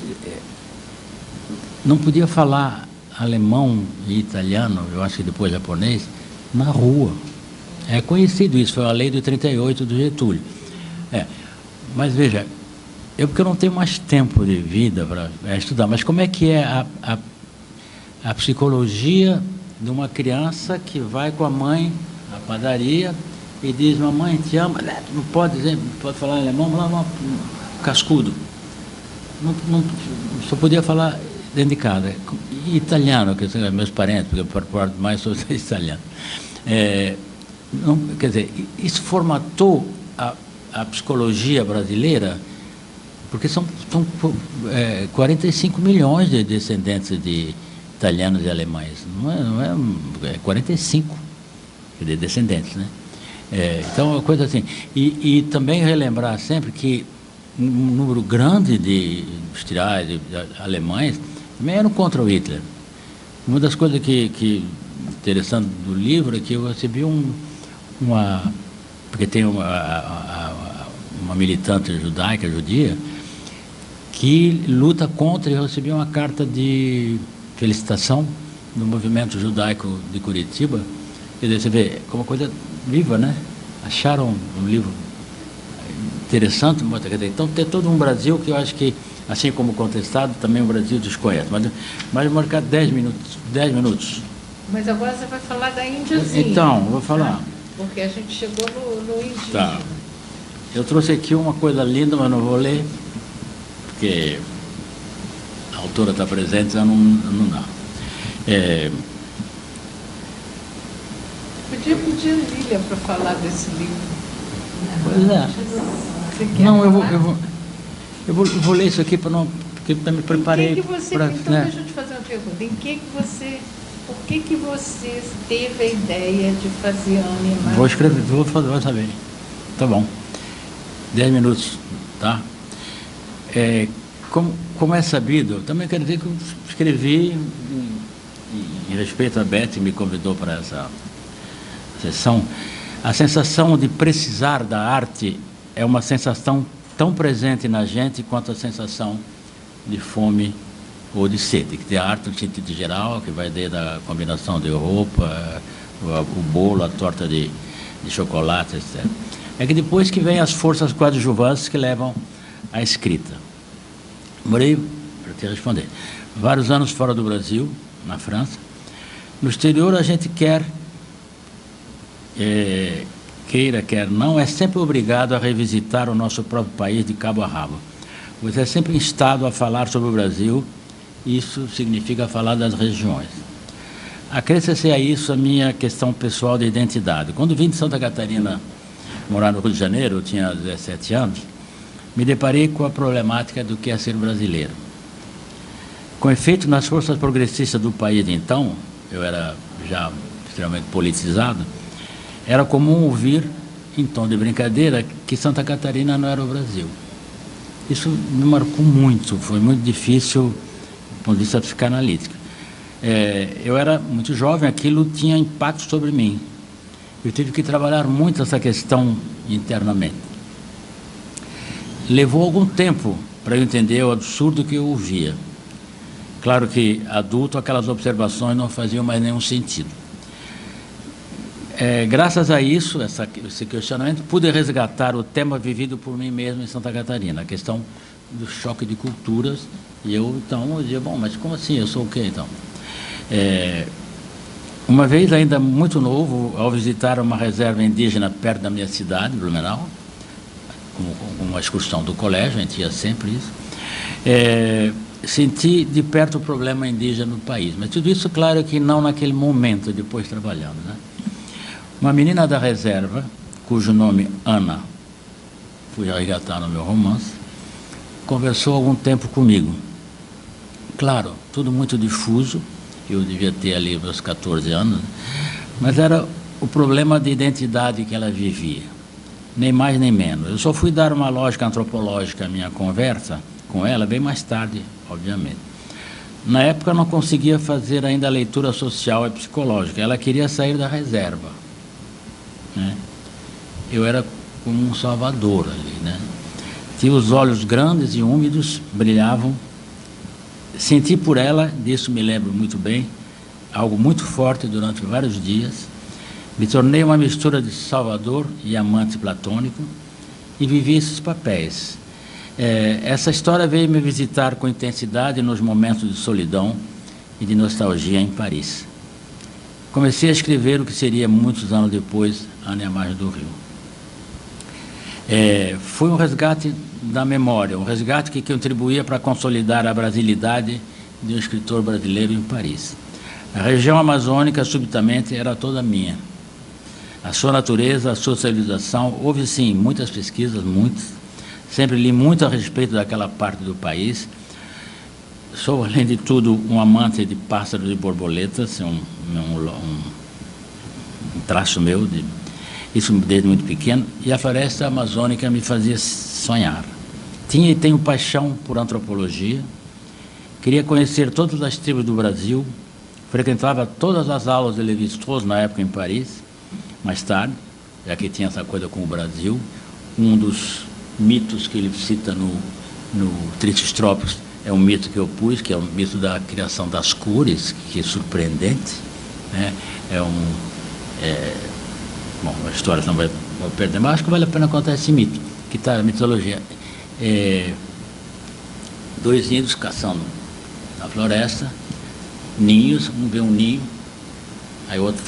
não podia falar alemão e italiano, eu acho que depois japonês, na rua. É conhecido isso, foi a lei de 38 do Getúlio. Mas veja, porque eu não tenho mais tempo de vida para estudar, mas como é que é a psicologia de uma criança que vai com a mãe à padaria e diz: mamãe, te amo, não pode dizer, não pode falar em alemão, lá cascudo. Só podia falar dentro de casa. E italiano, que são meus parentes, porque por parte mais sou italiano. Quer dizer, isso formatou a psicologia brasileira, porque são 45 milhões de descendentes de italianos e alemães. Não é 45 de descendentes, né? Então, é uma coisa assim. E também relembrar sempre que um número grande de industriais, de alemães, também eram contra o Hitler. Uma das coisas que interessante do livro é que eu recebi porque tem uma militante judaica, judia, que luta contra, e eu recebi uma carta de felicitação do movimento judaico de Curitiba. Quer dizer, você vê, como uma coisa viva, né? Acharam um livro interessante, então tem todo um Brasil que eu acho que, assim como contestado, também o Brasil desconhece. Mas vou marcar 10 minutos. Mas agora você vai falar da Índiazinha. Então, vou falar. Porque a gente chegou no indígena. Tá. Eu trouxe aqui uma coisa linda, mas não vou ler, porque a autora está presente, já não dá. Podia pedir a Lília para falar desse livro. Pois é. Você quer Não, falar? eu vou ler isso aqui porque eu me preparei para. Então, deixa eu te fazer uma pergunta. Por que você teve a ideia de fazer Ana? Vou escrever, vou saber. Tá bom. 10 minutos, tá? Como é sabido, eu também quero dizer que eu escrevi, em respeito a Beth, que me convidou para essa sessão. A sensação de precisar da arte é uma sensação tão presente na gente quanto a sensação de fome ou de sede, que tem a arte no sentido geral, que vai desde a combinação de roupa, o bolo, a torta de chocolate, etc. É que depois que vem as forças coadjuvantes que levam à escrita. Morei, para te responder, vários anos fora do Brasil, na França. No exterior a gente queira, quer não, é sempre obrigado a revisitar o nosso próprio país de cabo a rabo. Você é sempre instado a falar sobre o Brasil. Isso significa falar das regiões. Acresce-se a isso a minha questão pessoal de identidade. Quando vim de Santa Catarina morar no Rio de Janeiro, eu tinha 17 anos, me deparei com a problemática do que é ser brasileiro. Com efeito, nas forças progressistas do país de então, eu era já extremamente politizado, era comum ouvir, em tom de brincadeira, que Santa Catarina não era o Brasil. Isso me marcou muito, foi muito difícil do ponto de vista psicanalítico. Eu era muito jovem, aquilo tinha impacto sobre mim. Eu tive que trabalhar muito essa questão internamente. Levou algum tempo para eu entender o absurdo que eu ouvia. Claro que, adulto, aquelas observações não faziam mais nenhum sentido. Graças a isso, esse questionamento, pude resgatar o tema vivido por mim mesmo em Santa Catarina, a questão do choque de culturas. E eu, então, dizia, bom, mas como assim? Eu sou o quê, então? Uma vez, ainda muito novo, ao visitar uma reserva indígena perto da minha cidade, Blumenau, com uma excursão do colégio, a gente ia sempre isso, senti de perto o problema indígena no país. Mas tudo isso, claro que não naquele momento, depois trabalhando, né? Uma menina da reserva, cujo nome Ana, fui resgatar no meu romance, conversou algum tempo comigo. Claro, tudo muito difuso, eu devia ter ali meus 14 anos, mas era o problema de identidade que ela vivia, nem mais nem menos. Eu só fui dar uma lógica antropológica à minha conversa com ela bem mais tarde, obviamente. Na época eu não conseguia fazer ainda a leitura social e psicológica, ela queria sair da reserva, né? Eu era como um salvador ali, né? Tinha os olhos grandes e úmidos, brilhavam. Senti por ela, disso me lembro muito bem, algo muito forte durante vários dias. Me tornei uma mistura de salvador e amante platônico. e vivi esses papéis. Essa história veio me visitar com intensidade nos momentos de solidão e de nostalgia em Paris. Comecei a escrever o que seria, muitos anos depois, Ana e a Margem do Rio. Foi um resgate da memória, um resgate que contribuía para consolidar a brasilidade de um escritor brasileiro em Paris. A região amazônica, subitamente, era toda minha. A sua natureza, a sua civilização, houve sim muitas pesquisas, muitas. Sempre li muito a respeito daquela parte do país. Sou, além de tudo, um amante de pássaros e borboletas, um traço meu, isso desde muito pequeno, e a floresta amazônica me fazia sonhar. Tinha e tenho paixão por antropologia, queria conhecer todas as tribos do Brasil, frequentava todas as aulas de Lévi-Strauss na época em Paris, mais tarde, já que tinha essa coisa com o Brasil. Um dos mitos que ele cita no Tristes Trópicos é um mito que eu pus, que é o mito da criação das cores, que é surpreendente, né? Bom, a história não vai perder, mas acho que vale a pena contar esse mito, que está na mitologia. Dois índios caçando na floresta, ninhos, um vê um ninho, aí o outro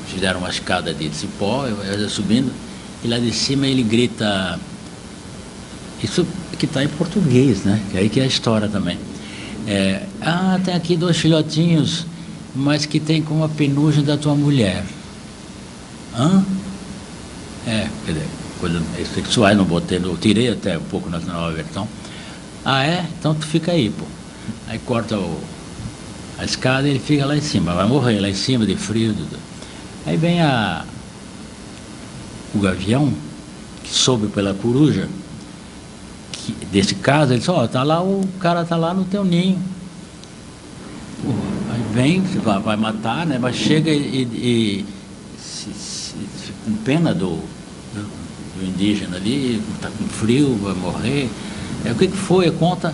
fizeram uma escada de cipó, subindo, e lá de cima ele grita, isso que está em português, né? Que aí que é a história também. Tem aqui 2 filhotinhos, mas que tem como a penugem da tua mulher. Hã? Quer dizer, coisas sexuais, não botei, eu tirei até um pouco na nova versão. Então tu fica aí, pô. Aí corta a escada e ele fica lá em cima, vai morrer lá em cima de frio. Aí vem o gavião, que soube pela coruja, desse caso, ele disse, tá lá, o cara tá lá no teu ninho. Aí vem, vai matar, né? Mas chega e com pena do indígena ali, tá com frio, vai morrer. O que foi? Conta,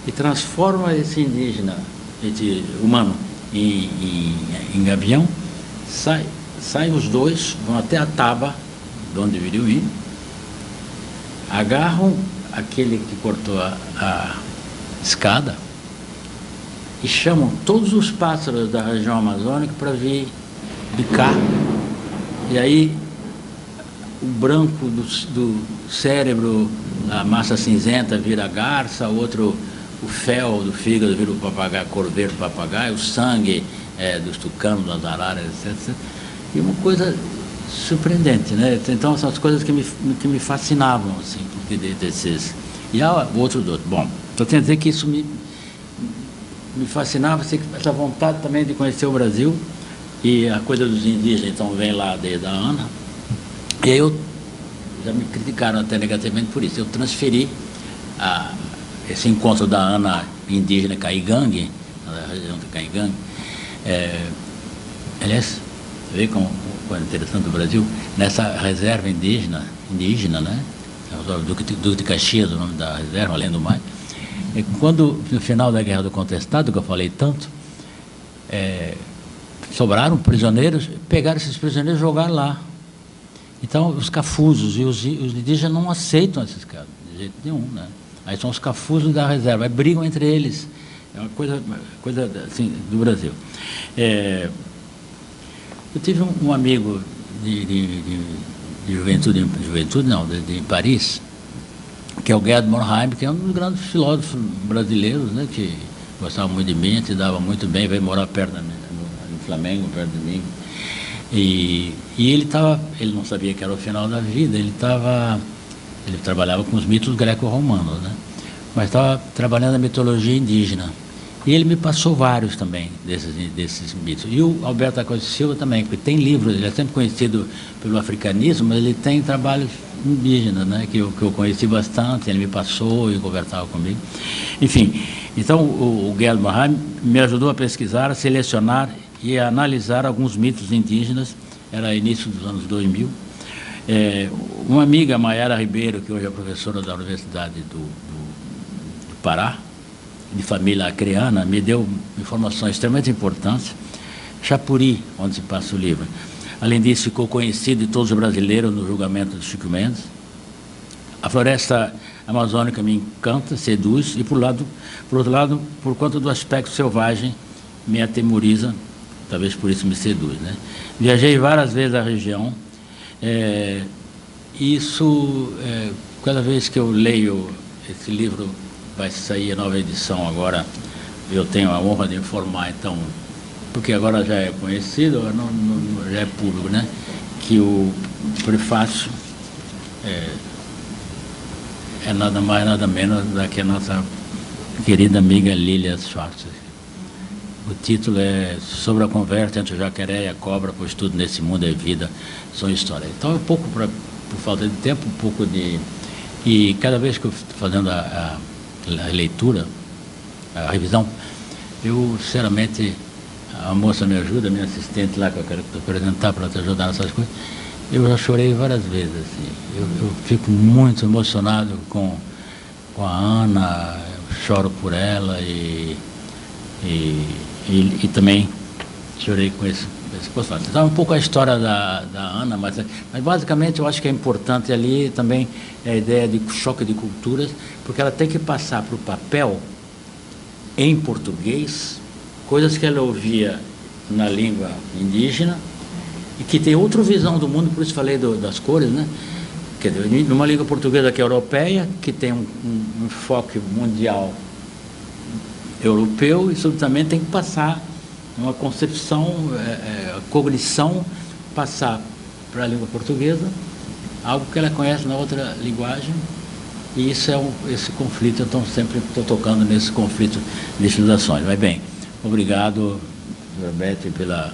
e transforma esse indígena, esse humano, em gavião, saem os dois, vão até a taba, de onde deveriam ir, agarram aquele que cortou a escada e chamam todos os pássaros da região amazônica para vir bicar. E aí o branco do cérebro, a massa cinzenta vira garça, o fel do fígado vira o papagaio, a cor verde do papagaio, o sangue dos tucanos, das araras, etc. E uma coisa surpreendente, né? Então são as coisas que me fascinavam, assim, porque desses. E há outro do outro. Bom, estou tentando dizer que isso me fascinava, assim, essa vontade também de conhecer o Brasil, e a coisa dos indígenas, então, vem lá desde a Ana. E aí já me criticaram até negativamente por isso. Eu transferi esse encontro da Ana indígena Caigangue, na região do Caigangue. Aliás, você vê como é interessante do Brasil, nessa reserva indígena, né? Duque de Caxias, o nome da reserva, além do mais. Quando, no final da Guerra do Contestado, que eu falei tanto, sobraram prisioneiros, pegaram esses prisioneiros e jogaram lá. Então, os cafusos e os indígenas não aceitam esses caras, de jeito nenhum, né? Aí são os cafusos da reserva, aí brigam entre eles. É uma coisa assim, do Brasil. Eu tive um amigo de juventude não, de Paris, que é o Gerd Monheim, que é um dos grandes filósofos brasileiros, né, que gostava muito de mim, se dava muito bem, veio morar perto no Flamengo, perto de mim. E ele não sabia que era o final da vida, ele trabalhava com os mitos greco-romanos, né, mas estava trabalhando a mitologia indígena. E ele me passou vários também desses mitos. E o Alberto Acosta Silva também, porque tem livros, ele é sempre conhecido pelo africanismo, mas ele tem trabalhos indígenas, né, que eu conheci bastante, ele me passou e conversava comigo. Enfim, então o Gerd Monheim me ajudou a pesquisar, a selecionar e a analisar alguns mitos indígenas, era início dos anos 2000. Uma amiga, Maiara Ribeiro, que hoje é professora da Universidade do Pará, de família acreana, me deu informações extremamente importantes. Chapuri, onde se passa o livro. Além disso, ficou conhecido de todos os brasileiros no julgamento de Chico Mendes, A floresta amazônica me encanta, seduz, e por outro lado, por conta do aspecto selvagem, me atemoriza, talvez por isso me seduz, né? Viajei várias vezes à região, cada vez que eu leio esse livro, vai sair a nova edição agora, eu tenho a honra de informar, então, porque agora já é conhecido, já é público, né? Que o prefácio é nada mais, nada menos do que a nossa querida amiga Lilia Schwartz. O título é Sobre a conversa entre o jacaré e a cobra, pois tudo nesse mundo é vida, são histórias. Então, um pouco, por falta de tempo, um pouco de... E cada vez que eu estou fazendo a leitura, a revisão, eu, sinceramente, a moça me ajuda, minha assistente lá, que eu quero apresentar para te ajudar nessas coisas, eu já chorei várias vezes, assim. Eu fico muito emocionado com a Ana, eu choro por ela e também chorei com esse postulado. Então, um pouco a história da Ana, mas basicamente eu acho que é importante ali também a ideia de choque de culturas, porque ela tem que passar para o papel, em português, coisas que ela ouvia na língua indígena e que tem outra visão do mundo, por isso falei das cores, né? Quer dizer, numa língua portuguesa que é europeia, que tem um enfoque mundial europeu, e subitamente tem que passar uma concepção, a cognição, passar para a língua portuguesa, algo que ela conhece na outra linguagem, e isso esse conflito, então sempre estou tocando nesse conflito de civilizações. Mas bem, obrigado, Beth, pela...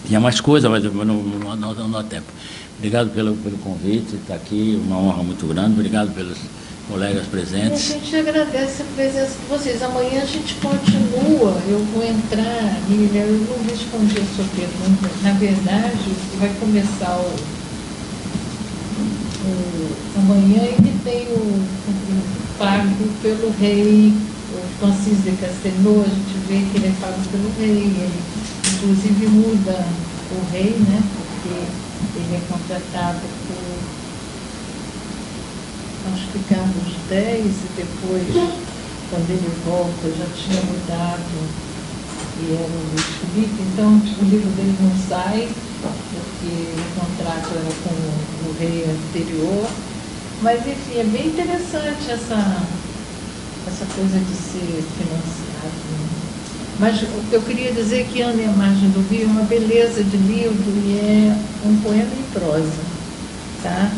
Tinha mais coisa, mas não há tempo. Obrigado pelo convite, está aqui, uma honra muito grande, obrigado pelos colegas presentes. A gente agradece a presença de vocês. Amanhã a gente continua, eu vou entrar, Lília, eu não respondi a sua pergunta. Na verdade, vai começar amanhã ele tem o pago pelo rei, o Francisco de Castelnau, a gente vê que ele é pago pelo rei, ele inclusive muda o rei, né, porque ele é contratado por, acho que Carlos X, e depois, quando ele volta, já tinha mudado e era o Luís Felipe. Então o livro dele não sai, porque o contrato era com o rei anterior. Mas, enfim, é bem interessante essa coisa de ser financiado, né? Mas o que eu queria dizer é que Ana e a Margem do Rio é uma beleza de livro e é um poema em prosa, tá?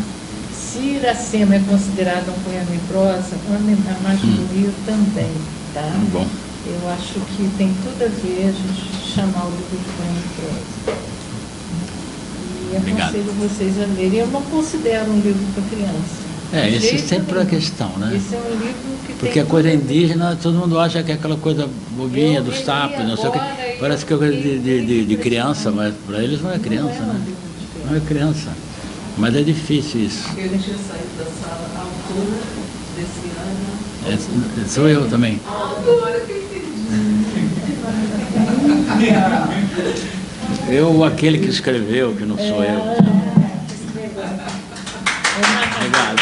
Se Iracema é considerado um poema em prosa, Ana e a Margem do Rio também, tá? Bom. Eu acho que tem tudo a ver a gente chamar o livro de poema em prosa. E aconselho vocês a lerem. Eu não considero um livro para criança. Esse é sempre a questão, né? Esse é um livro que porque a coisa indígena, todo mundo acha que é aquela coisa bobinha dos sapos, não sei o que. Parece que é coisa de criança, mas para eles não é criança, né? Não é criança. Mas é difícil isso. Eu deixei sair da sala, a autora desse ano. Sou eu também. Agora que eu entendi. Eu, aquele que escreveu, que não sou eu. Obrigado.